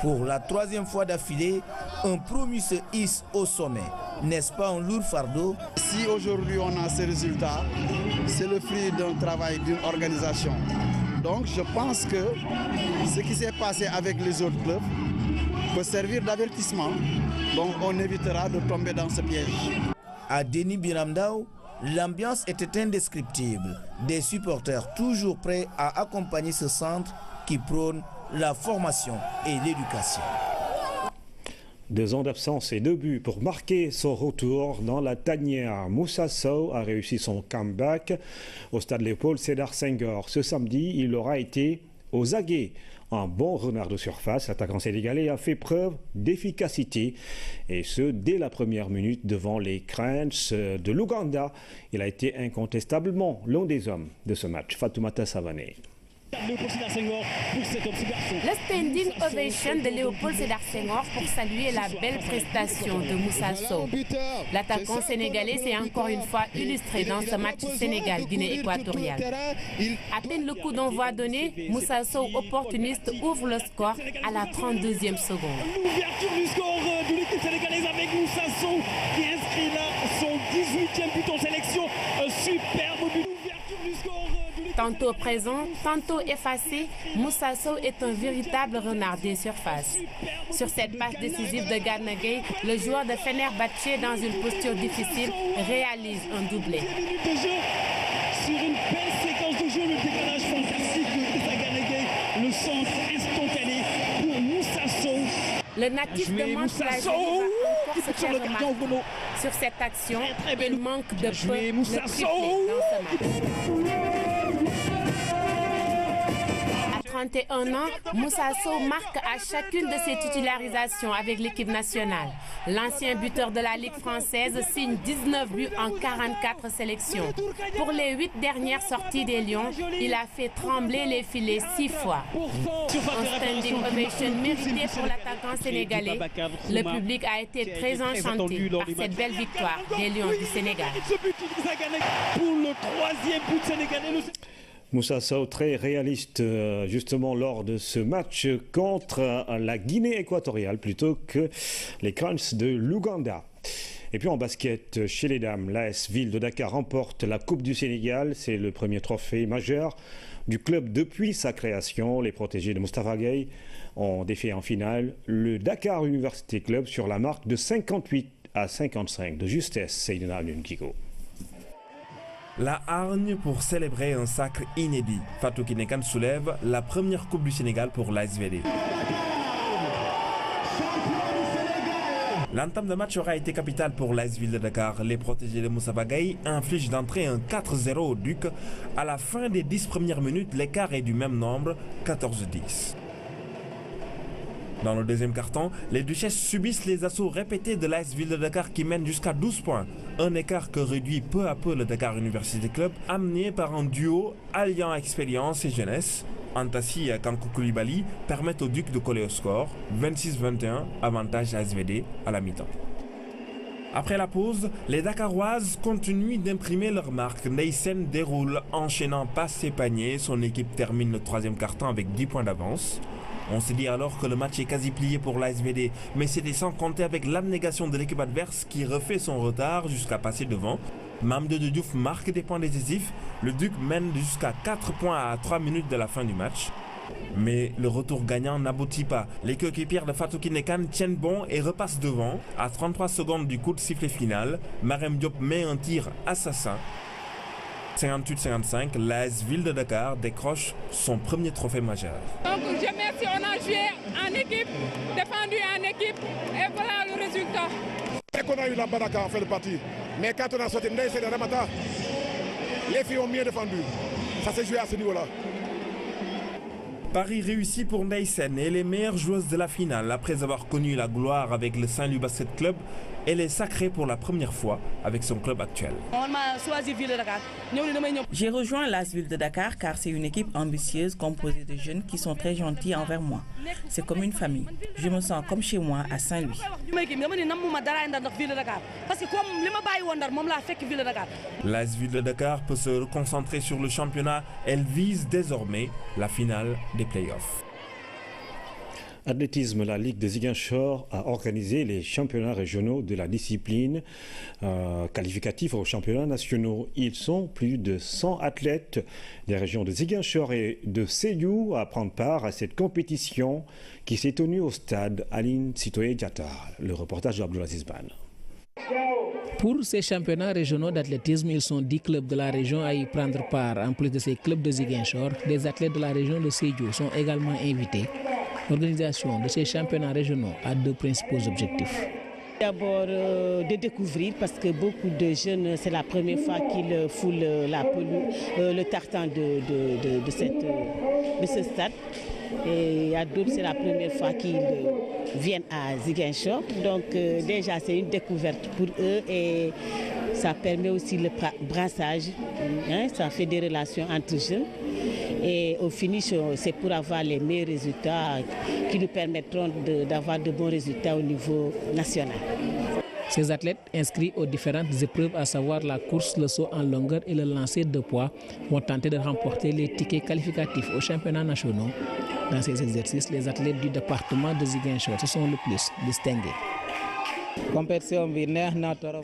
Pour la 3e fois d'affilée, un promu se hisse au sommet. N'est-ce pas un lourd fardeau? Si aujourd'hui on a ces résultats, c'est le fruit d'un travail, d'une organisation. Donc je pense que ce qui s'est passé avec les autres clubs peut servir d'avertissement. Donc on évitera de tomber dans ce piège. À Denis Biramdao, l'ambiance était indescriptible. Des supporters toujours prêts à accompagner ce centre qui prône la formation et l'éducation. 2 ans d'absence et 2 buts pour marquer son retour dans la tanière. Moussa Sow a réussi son comeback au stade Léopold Sédar Senghor. Ce samedi, il aura été aux aguets. Un bon renard de surface, l'attaquant sénégalais a fait preuve d'efficacité, et ce dès la première minute devant les Cranes de l'Ouganda. Il a été incontestablement l'un des hommes de ce match. Fatoumata Savané. Le standing ovation de Léopold Sédar Senghor pour saluer la belle prestation de Moussa Sow. L'attaquant sénégalais s'est encore une fois illustré dans ce match Sénégal-Guinée équatoriale. À peine le coup d'envoi donné, Moussa Sow, opportuniste, ouvre le score à la 32e seconde. L'ouverture du score de l'équipe sénégalaise avec Moussa Sow qui inscrit là son 18e but en sélection. Un superbe but. L'ouverture du score. Tantôt présent, tantôt effacé, Moussa Sow est un véritable renard des surfaces. Sur cette passe décisive de Gana Gueye, le joueur de Fenerbahçe, dans une posture difficile, réalise un doublé. Sur une belle séquence de jeu, le décalage fantastique de Gana Gueye, le centre instantané pour Moussa Sow. Le natif de Mantes-la-Jolie va encore se faire remarquer. Sur cette action, il manque de peu le triplé dans ce match. À 31 ans, Moussa Sow marque à chacune de ses titularisations avec l'équipe nationale. L'ancien buteur de la Ligue française signe 19 buts en 44 sélections. Pour les 8 dernières sorties des Lions, il a fait trembler les filets 6 fois. Un standing ovation mérité pour l'attaquant sénégalais. Le public a été très enchanté par cette belle victoire des Lions du Sénégal. Pour le 3e but sénégalais. Moussa Sow très réaliste justement lors de ce match contre la Guinée équatoriale plutôt que les Cranes de l'Ouganda. Et puis en basket, chez les dames, l'AS Ville de Dakar remporte la Coupe du Sénégal. C'est le premier trophée majeur du club depuis sa création. Les protégés de Moustapha Gueye ont défait en finale le Dakar University Club sur la marque de 58-55 de justesse. Seydina Nunkiko. La hargne pour célébrer un sacre inédit. Fatou Kinekan soulève la première Coupe du Sénégal pour l'ASVD. L'entame de match aura été capitale pour l'AS Ville de Dakar. Les protégés de Moussa Bagaye infligent d'entrée un 4-0 au Duc. À la fin des 10 premières minutes, l'écart est du même nombre, 14-10. Dans le deuxième carton, les Duchesses subissent les assauts répétés de l'AS Ville de Dakar qui mène jusqu'à 12 points. Un écart que réduit peu à peu le Dakar University Club, amené par un duo alliant expérience et jeunesse. Antassi et Kankou Koulibaly permettent au Duc de coller au score, 26-21, avantage ASVD à la mi-temps. Après la pause, les Dakaroises continuent d'imprimer leur marque. Neysen déroule, enchaînant passes et paniers. Son équipe termine le troisième carton avec 10 points d'avance. On se dit alors que le match est quasi plié pour l'ASVD, mais c'était sans compter avec l'abnégation de l'équipe adverse qui refait son retard jusqu'à passer devant. Mamdou Diouf marque des points décisifs. Le Duc mène jusqu'à 4 points à 3 minutes de la fin du match. Mais le retour gagnant n'aboutit pas. Les coéquipières de Fatou Kinekan tiennent bon et repassent devant. À 33 secondes du coup de sifflet final, Marem Diop met un tir assassin. 58-55, l'AS Ville de Dakar décroche son premier trophée majeur. Donc je remercie, on a joué en équipe, défendu en équipe et voilà le résultat. Dès qu'on a eu la baraka en fin de partie, mais quand on a sorti Ndeye Sene Ramata, les filles ont mieux défendu. Ça s'est joué à ce niveau-là. Paris réussi pour Neysen et les meilleures joueuses de la finale. Après avoir connu la gloire avec le Saint-Louis Basket Club, elle est sacrée pour la première fois avec son club actuel. On m'a choisi Ville de Dakar. J'ai rejoint l'AS Ville de Dakar car c'est une équipe ambitieuse composée de jeunes qui sont très gentils envers moi. C'est comme une famille. Je me sens comme chez moi à Saint-Louis. L'AS Ville de Dakar peut se concentrer sur le championnat. Elle vise désormais la finale des playoffs. Athlétisme, la Ligue de Ziguinchor a organisé les championnats régionaux de la discipline qualificatifs aux championnats nationaux. Ils sont plus de 100 athlètes des régions de Ziguinchor et de Sédhiou à prendre part à cette compétition qui s'est tenue au stade Aline Sitoé Diatta. Le reportage d'Abdoulaziz Ban. Pour ces championnats régionaux d'athlétisme, ils sont 10 clubs de la région à y prendre part. En plus de ces clubs de Ziguinchor, des athlètes de la région de Sédhiou sont également invités. L'organisation de ces championnats régionaux a deux principaux objectifs. D'abord de découvrir, parce que beaucoup de jeunes, c'est la première fois qu'ils foulent le tartan de ce stade. Et à d'autres, c'est la première fois qu'ils viennent à Ziguinchor. Donc déjà, c'est une découverte pour eux et ça permet aussi le brassage. Ça fait des relations entre jeunes. Et au finish, c'est pour avoir les meilleurs résultats qui nous permettront d'avoir de bons résultats au niveau national. Ces athlètes inscrits aux différentes épreuves, à savoir la course, le saut en longueur et le lancer de poids, vont tenter de remporter les tickets qualificatifs aux championnats nationaux. Dans ces exercices, les athlètes du département de Ziguinchor se sont le plus distingués.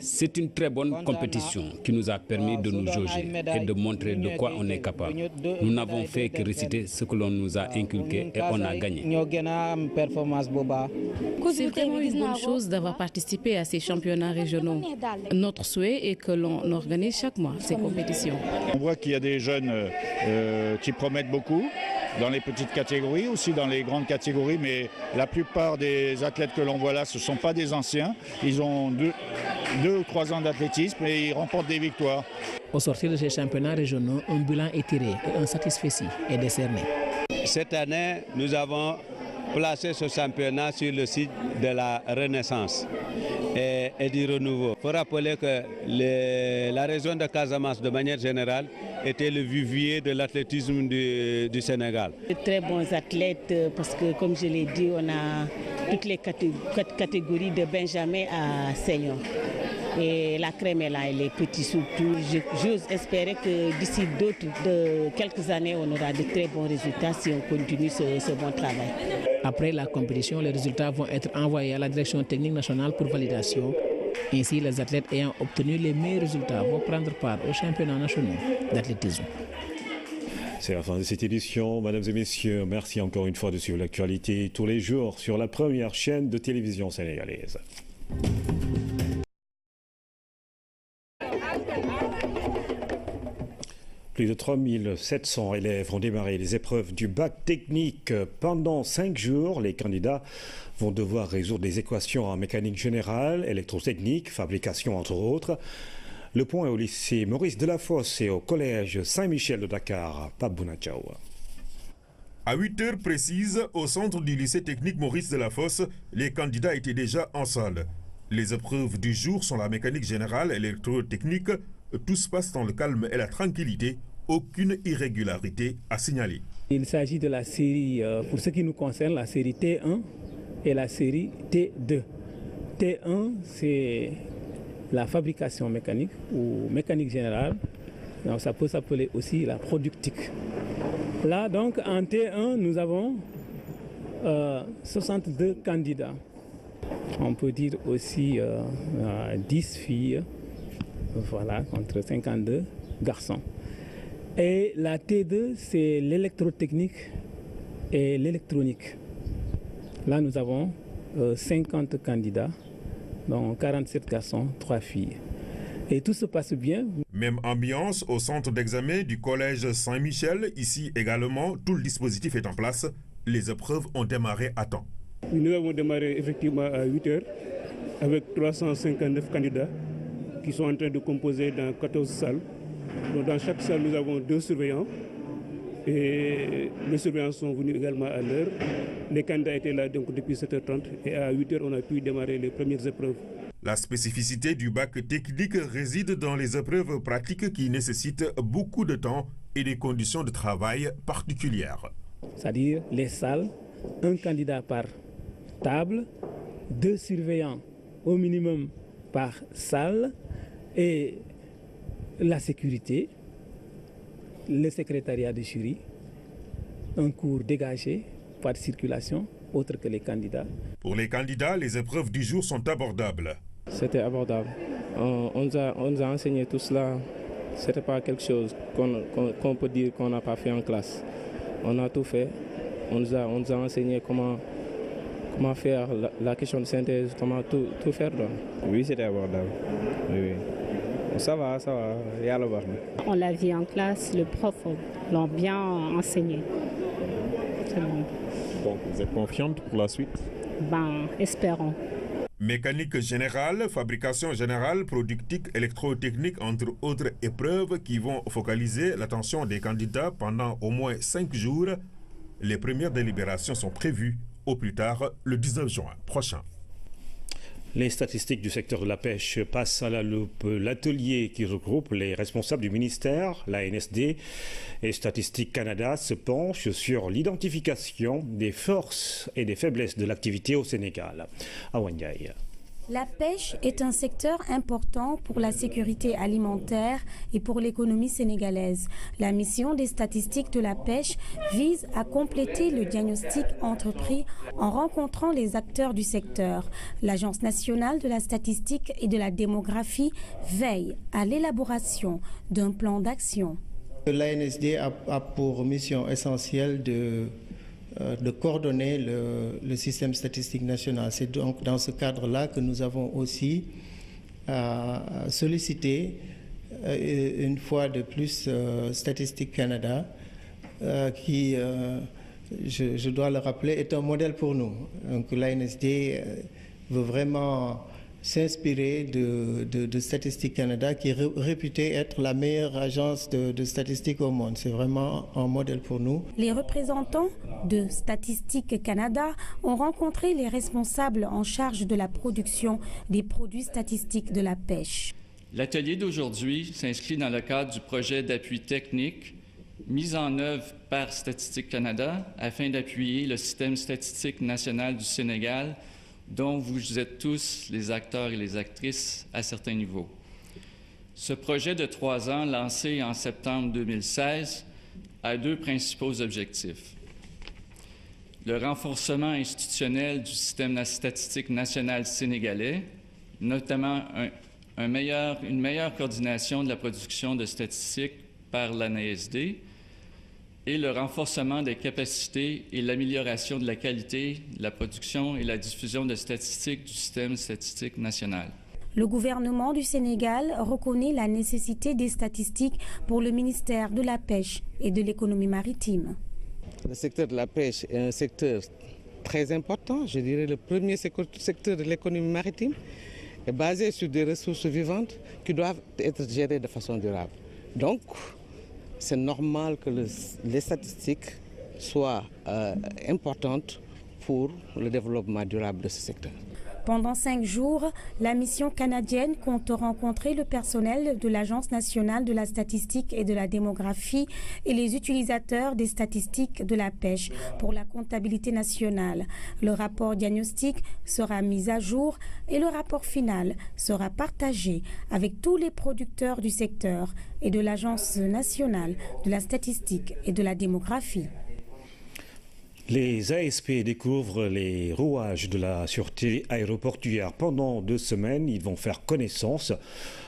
C'est une très bonne compétition qui nous a permis de nous jauger et de montrer de quoi on est capable. Nous n'avons fait que réciter ce que l'on nous a inculqué et on a gagné. C'est vraiment une bonne chose d'avoir participé à ces championnats régionaux. Notre souhait est que l'on organise chaque mois ces compétitions. On voit qu'il y a des jeunes qui promettent beaucoup. Dans les petites catégories, aussi dans les grandes catégories, mais la plupart des athlètes que l'on voit là, ce ne sont pas des anciens. Ils ont 2 ou 3 ans d'athlétisme et ils remportent des victoires. Au sortir de ces championnats régionaux, un bilan est tiré et un satisfecit est décerné. Cette année, nous avons placé ce championnat sur le site de la Renaissance et du renouveau. Il faut rappeler que la région de Casamance, de manière générale, était le vivier de l'athlétisme du Sénégal. De très bons athlètes, parce que comme je l'ai dit, on a toutes les catégories de Benjamin à Seigneur. Et la crème est là, et les petits surtout. J'ose espérer que d'ici quelques années, on aura de très bons résultats si on continue ce bon travail. Après la compétition, les résultats vont être envoyés à la direction technique nationale pour validation. Ainsi, les athlètes ayant obtenu les meilleurs résultats vont prendre part aux championnats nationaux d'athlétisme. C'est la fin de cette édition. Mesdames et messieurs, merci encore une fois de suivre l'actualité tous les jours sur la première chaîne de télévision sénégalaise. Plus de 3700 élèves ont démarré les épreuves du bac technique. Pendant 5 jours, les candidats vont devoir résoudre des équations en mécanique générale, électrotechnique, fabrication entre autres. Le point est au lycée Maurice Delafosse et au collège Saint-Michel de Dakar. Pape Bounachao. À 8 heures précises, au centre du lycée technique Maurice Delafosse, les candidats étaient déjà en salle. Les épreuves du jour sont la mécanique générale et l'électrotechnique. Tout se passe dans le calme et la tranquillité. Aucune irrégularité à signaler. Il s'agit de la série, pour ce qui nous concerne, la série T1 et la série T2. T1, c'est la fabrication mécanique ou mécanique générale. Donc ça peut s'appeler aussi la productique. Là, donc, en T1, nous avons 62 candidats. On peut dire aussi 10 filles, voilà, contre 52 garçons. Et la T2, c'est l'électrotechnique et l'électronique. Là, nous avons 50 candidats, dont 47 garçons, 3 filles. Et tout se passe bien. Même ambiance au centre d'examen du collège Saint-Michel. Ici également, tout le dispositif est en place. Les épreuves ont démarré à temps. Nous avons démarré effectivement à 8 heures avec 359 candidats qui sont en train de composer dans 14 salles. Donc dans chaque salle, nous avons 2 surveillants et les surveillants sont venus également à l'heure. Les candidats étaient là donc depuis 7h30 et à 8h, on a pu démarrer les premières épreuves. La spécificité du bac technique réside dans les épreuves pratiques qui nécessitent beaucoup de temps et des conditions de travail particulières. C'est-à-dire les salles, un candidat par table, 2 surveillants au minimum par salle et la sécurité, le secrétariat de jury, un cours dégagé, pas de circulation, autre que les candidats. Pour les candidats, les épreuves du jour sont abordables. C'était abordable. On nous a enseigné tout cela. Ce n'était pas quelque chose qu'on peut dire qu'on n'a pas fait en classe. On a tout fait. On nous a enseigné comment faire la question de synthèse, comment tout faire. Donc. Oui, c'était abordable. Oui. Ça va, il y a le bar. On l'a vu en classe, le prof l'a bien enseigné. C'est bon. Donc vous êtes confiante pour la suite? Espérons. Mécanique générale, fabrication générale, productique, électrotechnique, entre autres épreuves qui vont focaliser l'attention des candidats pendant au moins 5 jours. Les premières délibérations sont prévues au plus tard le 19 juin prochain. Les statistiques du secteur de la pêche passent à la loupe. L'atelier qui regroupe les responsables du ministère, l'ANSD et Statistique Canada se penche sur l'identification des forces et des faiblesses de l'activité au Sénégal. À Wandiaï. La pêche est un secteur important pour la sécurité alimentaire et pour l'économie sénégalaise. La mission des statistiques de la pêche vise à compléter le diagnostic entrepris en rencontrant les acteurs du secteur. L'Agence nationale de la statistique et de la démographie veille à l'élaboration d'un plan d'action. L'ANSD a pour mission essentielle de coordonner le système statistique national. C'est donc dans ce cadre-là que nous avons aussi sollicité une fois de plus Statistique Canada, qui, je dois le rappeler, est un modèle pour nous. Donc l'ANSD veut vraiment s'inspirer de Statistique Canada, qui est réputée être la meilleure agence de statistiques au monde. C'est vraiment un modèle pour nous. Les représentants de Statistique Canada ont rencontré les responsables en charge de la production des produits statistiques de la pêche. L'atelier d'aujourd'hui s'inscrit dans le cadre du projet d'appui technique mis en œuvre par Statistique Canada afin d'appuyer le système statistique national du Sénégal, dont vous êtes tous les acteurs et les actrices à certains niveaux. Ce projet de 3 ans, lancé en septembre 2016, a 2 principaux objectifs. Le renforcement institutionnel du système statistique national sénégalais, notamment une meilleure coordination de la production de statistiques par l'ANSD, et le renforcement des capacités et l'amélioration de la qualité, la production et la diffusion de statistiques du système statistique national. Le gouvernement du Sénégal reconnaît la nécessité des statistiques pour le ministère de la Pêche et de l'économie maritime. Le secteur de la pêche est un secteur très important, je dirais le premier secteur de l'économie maritime, est basé sur des ressources vivantes qui doivent être gérées de façon durable. Donc, c'est normal que les statistiques soient importantes pour le développement durable de ce secteur. Pendant 5 jours, la mission canadienne compte rencontrer le personnel de l'Agence nationale de la statistique et de la démographie et les utilisateurs des statistiques de la pêche pour la comptabilité nationale. Le rapport diagnostic sera mis à jour et le rapport final sera partagé avec tous les producteurs du secteur et de l'Agence nationale de la statistique et de la démographie. Les ASP découvrent les rouages de la sûreté aéroportuaire. Pendant 2 semaines, ils vont faire connaissance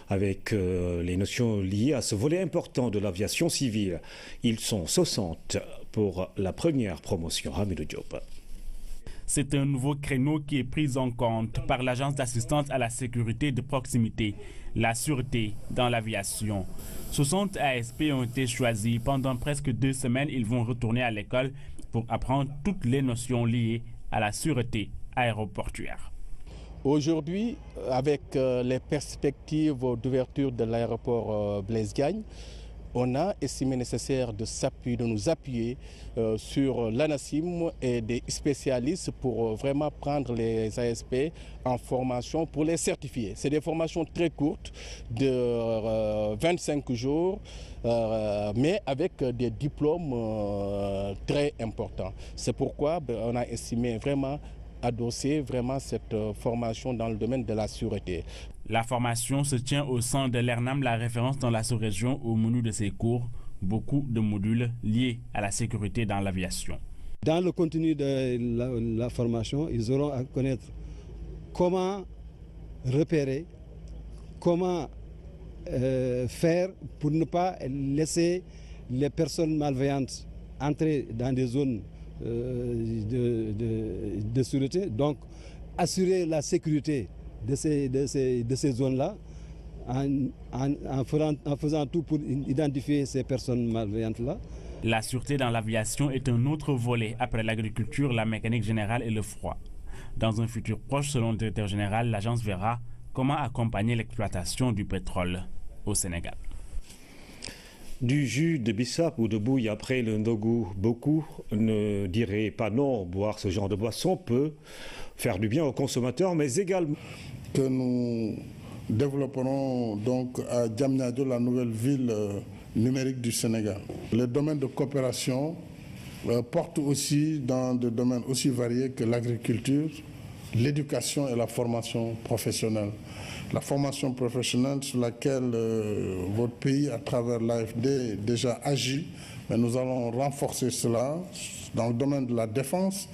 avec les notions liées à ce volet important de l'aviation civile. Ils sont 60 pour la première promotion. Hamidou Diop. C'est un nouveau créneau qui est pris en compte par l'Agence d'assistance à la sécurité de proximité, la sûreté dans l'aviation. 60 ASP ont été choisis. Pendant presque 2 semaines, ils vont retourner à l'école pour apprendre toutes les notions liées à la sûreté aéroportuaire. Aujourd'hui, avec les perspectives d'ouverture de l'aéroport Blaise Diagne, on a estimé nécessaire de nous appuyer sur l'ANACIM et des spécialistes pour vraiment prendre les ASP en formation pour les certifier. C'est des formations très courtes de 25 jours, mais avec des diplômes très importants. C'est pourquoi on a estimé vraiment adosser cette formation dans le domaine de la sûreté. La formation se tient au sein de l'ERNAM, la référence dans la sous-région. Au menu de ses cours, beaucoup de modules liés à la sécurité dans l'aviation. Dans le contenu de la formation, ils auront à connaître comment repérer, comment faire pour ne pas laisser les personnes malveillantes entrer dans des zones de sûreté, donc assurer la sécurité de ces zones-là en faisant tout pour identifier ces personnes malveillantes-là. La sûreté dans l'aviation est un autre volet après l'agriculture, la mécanique générale et le froid. Dans un futur proche, selon le directeur général, l'agence verra comment accompagner l'exploitation du pétrole au Sénégal. Du jus de bissap ou de bouille après le ndogu, beaucoup ne diraient pas non. Boire ce genre de boisson peut faire du bien aux consommateurs, mais également... Que nous développerons donc à Diamniadio, la nouvelle ville numérique du Sénégal. Les domaines de coopération portent aussi dans des domaines aussi variés que l'agriculture, l'éducation et la formation professionnelle. La formation professionnelle sur laquelle votre pays, à travers l'AFD, déjà agit, mais nous allons renforcer cela dans le domaine de la défense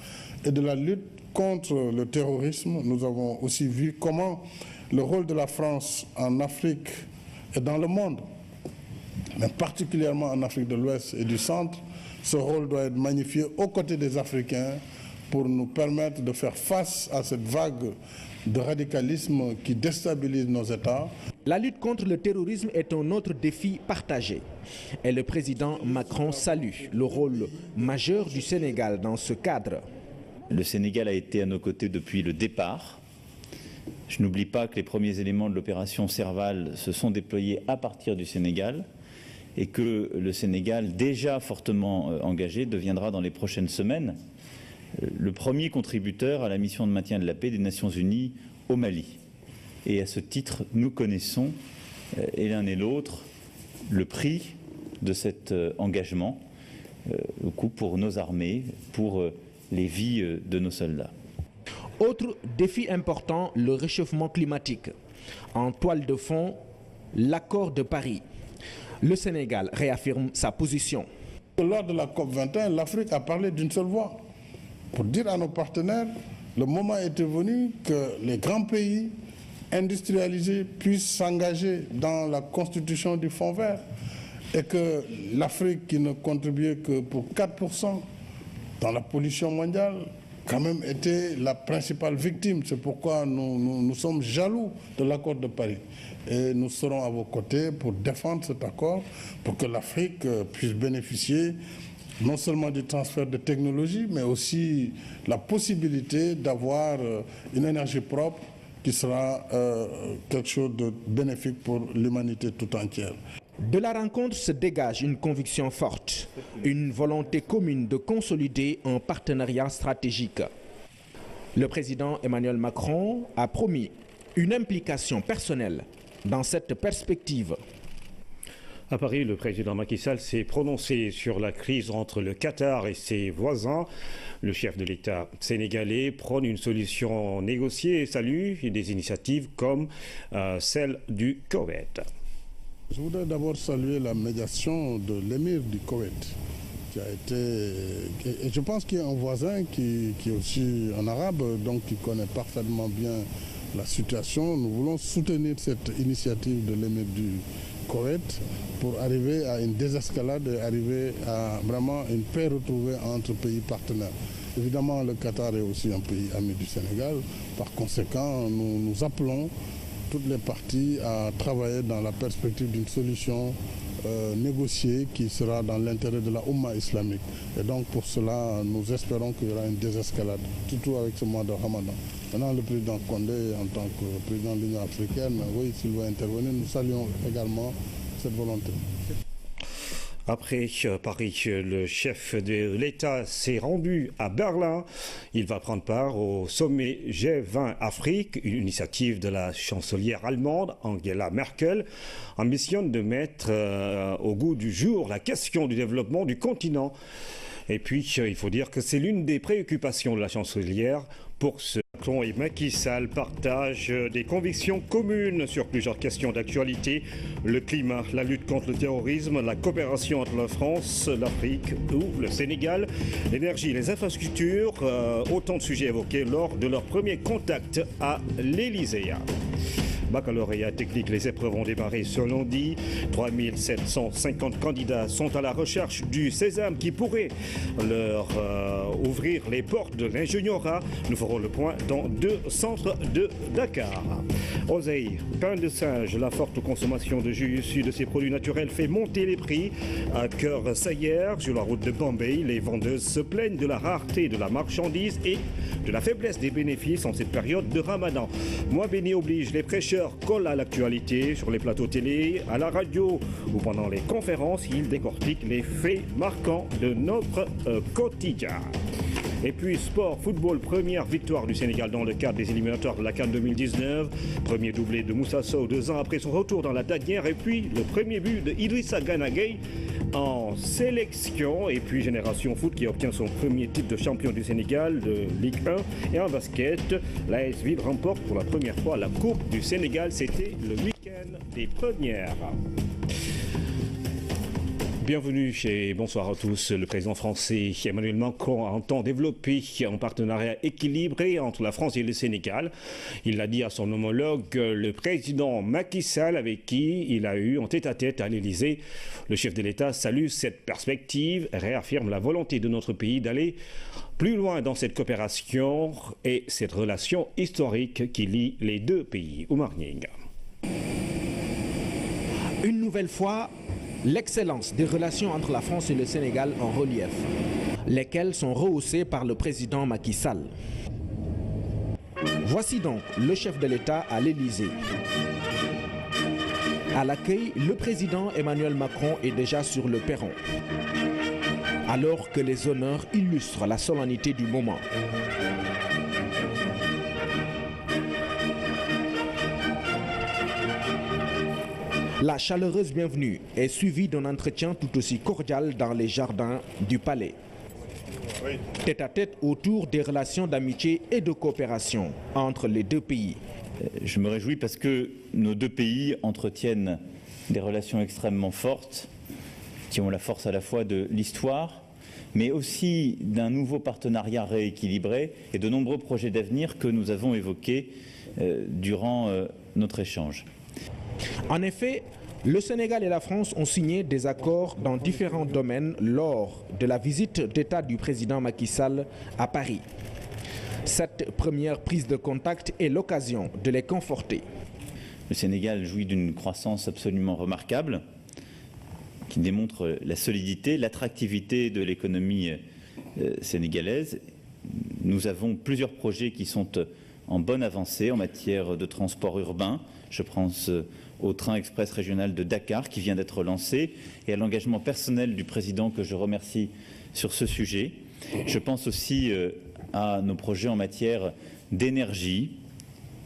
et de la lutte contre le terrorisme. Nous avons aussi vu comment le rôle de la France en Afrique et dans le monde, mais particulièrement en Afrique de l'Ouest et du Centre, ce rôle doit être magnifié aux côtés des Africains pour nous permettre de faire face à cette vague de radicalisme qui déstabilise nos États. La lutte contre le terrorisme est un autre défi partagé. Et le président Macron salue le rôle majeur du Sénégal dans ce cadre. Le Sénégal a été à nos côtés depuis le départ. Je n'oublie pas que les premiers éléments de l'opération Serval se sont déployés à partir du Sénégal et que le Sénégal, déjà fortement engagé, deviendra dans les prochaines semaines le premier contributeur à la mission de maintien de la paix des Nations Unies au Mali. Et à ce titre, nous connaissons, et l'un et l'autre, le prix de cet engagement, au coût pour nos armées, pour les vies de nos soldats. Autre défi important, le réchauffement climatique. En toile de fond, l'accord de Paris. Le Sénégal réaffirme sa position. Lors de la COP21, l'Afrique a parlé d'une seule voix. Pour dire à nos partenaires, le moment était venu que les grands pays industrialisés puissent s'engager dans la constitution du Fonds vert. et que l'Afrique, qui ne contribuait que pour 4% dans la pollution mondiale, quand même était la principale victime. C'est pourquoi nous sommes jaloux de l'accord de Paris. Et nous serons à vos côtés pour défendre cet accord, pour que l'Afrique puisse bénéficier non seulement du transfert de technologies, mais aussi la possibilité d'avoir une énergie propre qui sera quelque chose de bénéfique pour l'humanité tout entière. De la rencontre se dégage une conviction forte, une volonté commune de consolider un partenariat stratégique. Le président Emmanuel Macron a promis une implication personnelle dans cette perspective. À Paris, le président Macky Sall s'est prononcé sur la crise entre le Qatar et ses voisins. Le chef de l'État sénégalais prône une solution négociée et salue des initiatives comme celle du Koweït. Je voudrais d'abord saluer la médiation de l'émir du Koweït, qui a été, et je pense qu'il y a un voisin qui est aussi un arabe, donc qui connaît parfaitement bien la situation. Nous voulons soutenir cette initiative de l'émir du Koweït pour arriver à une désescalade et arriver à vraiment une paix retrouvée entre pays partenaires. Évidemment, le Qatar est aussi un pays ami du Sénégal. Par conséquent, nous appelons toutes les parties à travailler dans la perspective d'une solution négociée qui sera dans l'intérêt de la Oumma islamique. Et donc pour cela, nous espérons qu'il y aura une désescalade, surtout avec ce mois de Ramadan. Maintenant, le président Condé, en tant que président de l'Union africaine, oui, s'il veut intervenir, nous saluons également cette volonté. Après Paris, le chef de l'État s'est rendu à Berlin. Il va prendre part au sommet G20 Afrique, une initiative de la chancelière allemande Angela Merkel, ambitionne de mettre au goût du jour la question du développement du continent. Et puis, il faut dire que c'est l'une des préoccupations de la chancelière pour ce. Macron et Macky Sall partagent des convictions communes sur plusieurs questions d'actualité. Le climat, la lutte contre le terrorisme, la coopération entre la France, l'Afrique ou le Sénégal, l'énergie, les infrastructures, autant de sujets évoqués lors de leur premier contact à l'Élysée. Baccalauréat technique, les épreuves ont démarré ce lundi. 3750 candidats sont à la recherche du sésame qui pourrait leur ouvrir les portes de l'ingénierat. Nous ferons le point dans 2 centres de Dakar. Oseille, pain de singe, la forte consommation de jus issus de ces produits naturels fait monter les prix. À Cœur-Saillère, sur la route de Bombay, les vendeuses se plaignent de la rareté de la marchandise et de la faiblesse des bénéfices en cette période de Ramadan. Mois béni oblige, les prêcheurs collent à l'actualité sur les plateaux télé, à la radio ou pendant les conférences. Ils décortiquent les faits marquants de notre quotidien. Et puis sport, football, première victoire du Sénégal dans le cadre des éliminatoires de la CAN 2019. Premier doublé de Moussa Sow 2 ans après son retour dans la tanière. Et puis le premier but de Idrissa Gana Gueye en sélection. Et puis Génération Foot qui obtient son premier titre de champion du Sénégal de Ligue 1. Et en basket, l'AS Ville remporte pour la première fois la Coupe du Sénégal. C'était le week-end des premières. Bienvenue et bonsoir à tous. Le président français Emmanuel Macron entend développer un partenariat équilibré entre la France et le Sénégal. Il l'a dit à son homologue, le président Macky Sall, avec qui il a eu en tête-à-tête à l'Élysée. Le chef de l'État salue cette perspective et réaffirme la volonté de notre pays d'aller plus loin dans cette coopération et cette relation historique qui lie les deux pays. Oumar Nying. Une nouvelle fois, l'excellence des relations entre la France et le Sénégal en relief, lesquelles sont rehaussées par le président Macky Sall. Voici donc le chef de l'État à l'Élysée. À l'accueil, le président Emmanuel Macron est déjà sur le perron, alors que les honneurs illustrent la solennité du moment. La chaleureuse bienvenue est suivie d'un entretien tout aussi cordial dans les jardins du palais. Tête-à-tête autour des relations d'amitié et de coopération entre les deux pays. Je me réjouis parce que nos deux pays entretiennent des relations extrêmement fortes qui ont la force à la fois de l'histoire, mais aussi d'un nouveau partenariat rééquilibré et de nombreux projets d'avenir que nous avons évoqués durant notre échange. En effet, Le Sénégal et la France ont signé des accords dans différents domaines lors de la visite d'État du président Macky Sall à Paris. Cette première prise de contact est l'occasion de les conforter. Le Sénégal jouit d'une croissance absolument remarquable qui démontre la solidité, l'attractivité de l'économie sénégalaise. Nous avons plusieurs projets qui sont en bonne avancée en matière de transport urbain. Je pense au train express régional de Dakar qui vient d'être lancé et à l'engagement personnel du président que je remercie sur ce sujet. Je pense aussi à nos projets en matière d'énergie,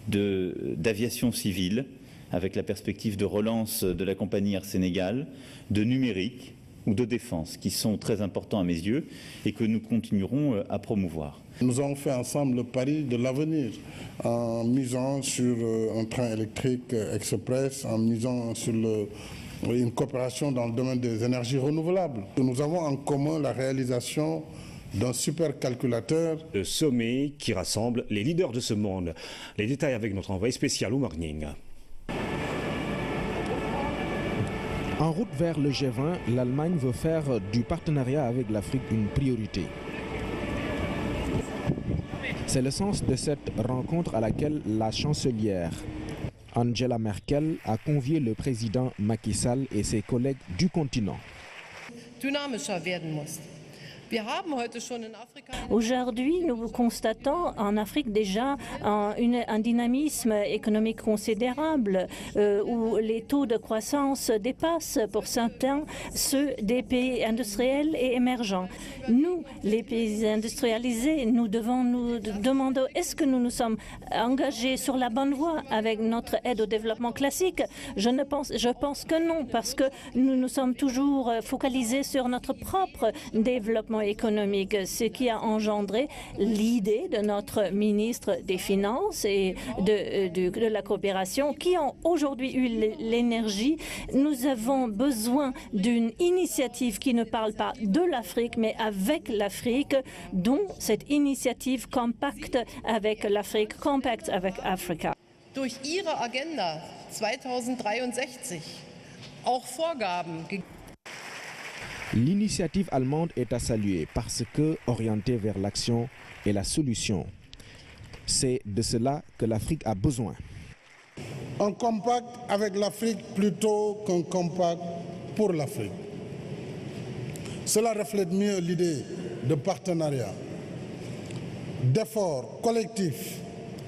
d'aviation civile, avec la perspective de relance de la compagnie Air Sénégal, de numérique ou de défense, qui sont très importants à mes yeux et que nous continuerons à promouvoir. Nous avons fait ensemble le pari de l'avenir en misant sur un train électrique express, en misant sur une coopération dans le domaine des énergies renouvelables. Nous avons en commun la réalisation d'un supercalculateur. Le sommet qui rassemble les leaders de ce monde. Les détails avec notre envoyé spécial Oumar Ning. En route vers le G20, l'Allemagne veut faire du partenariat avec l'Afrique une priorité. C'est le sens de cette rencontre à laquelle la chancelière Angela Merkel a convié le président Macky Sall et ses collègues du continent. Aujourd'hui, nous constatons en Afrique déjà un dynamisme économique considérable où les taux de croissance dépassent pour certains ceux des pays industriels et émergents. Nous, les pays industrialisés, nous devons nous demander est-ce que nous nous sommes engagés sur la bonne voie avec notre aide au développement classique. Je pense que non, parce que nous nous sommes toujours focalisés sur notre propre développement économique, ce qui a engendré l'idée de notre ministre des Finances et de la coopération qui ont aujourd'hui eu l'énergie. Nous avons besoin d'une initiative qui ne parle pas de l'Afrique, mais avec l'Afrique, dont cette initiative Compact avec l'Afrique, Compact avec Africa. Durch Ihre Agenda 2063 auch Vorgaben. L'initiative allemande est à saluer parce que orientée vers l'action et la solution. C'est de cela que l'Afrique a besoin. Un compact avec l'Afrique plutôt qu'un compact pour l'Afrique. Cela reflète mieux l'idée de partenariat, d'effort collectif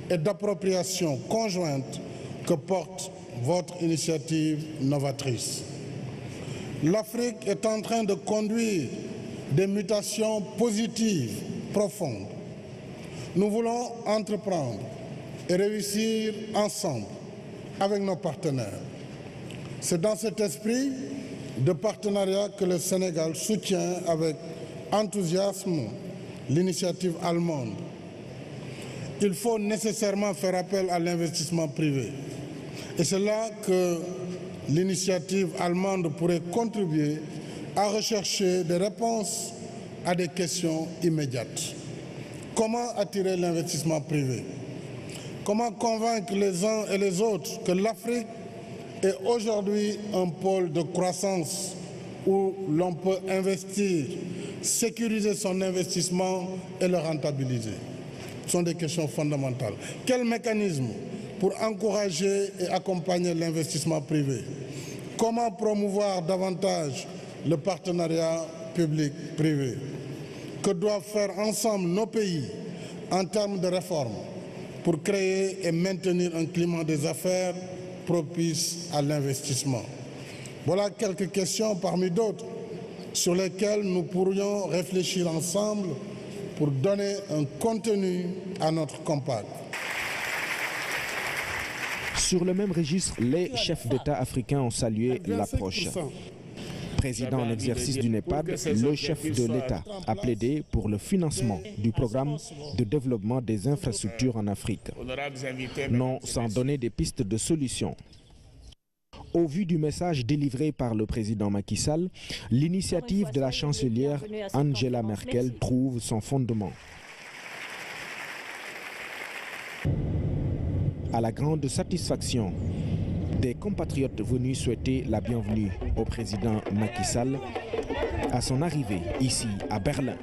et d'appropriation conjointe que porte votre initiative novatrice. L'Afrique est en train de conduire des mutations positives profondes. Nous voulons entreprendre et réussir ensemble avec nos partenaires. C'est dans cet esprit de partenariat que le Sénégal soutient avec enthousiasme l'initiative allemande. Il faut nécessairement faire appel à l'investissement privé. Et c'est là que l'initiative allemande pourrait contribuer à rechercher des réponses à des questions immédiates. Comment attirer l'investissement privé? Comment convaincre les uns et les autres que l'Afrique est aujourd'hui un pôle de croissance où l'on peut investir, sécuriser son investissement et le rentabiliser? Ce sont des questions fondamentales. Quel mécanisme pour encourager et accompagner l'investissement privé? Comment promouvoir davantage le partenariat public-privé? Que doivent faire ensemble nos pays en termes de réformes pour créer et maintenir un climat des affaires propice à l'investissement? Voilà quelques questions parmi d'autres sur lesquelles nous pourrions réfléchir ensemble pour donner un contenu à notre compact. Sur le même registre, les chefs d'État africains ont salué l'approche. Président en exercice du NEPAD, le chef de l'État a plaidé pour le financement du programme de développement des infrastructures en Afrique, non sans donner des pistes de solutions. Au vu du message délivré par le président Macky Sall, l'initiative de la chancelière Angela Merkel trouve son fondement. À la grande satisfaction des compatriotes venus souhaiter la bienvenue au président Macky Sall à son arrivée ici à Berlin.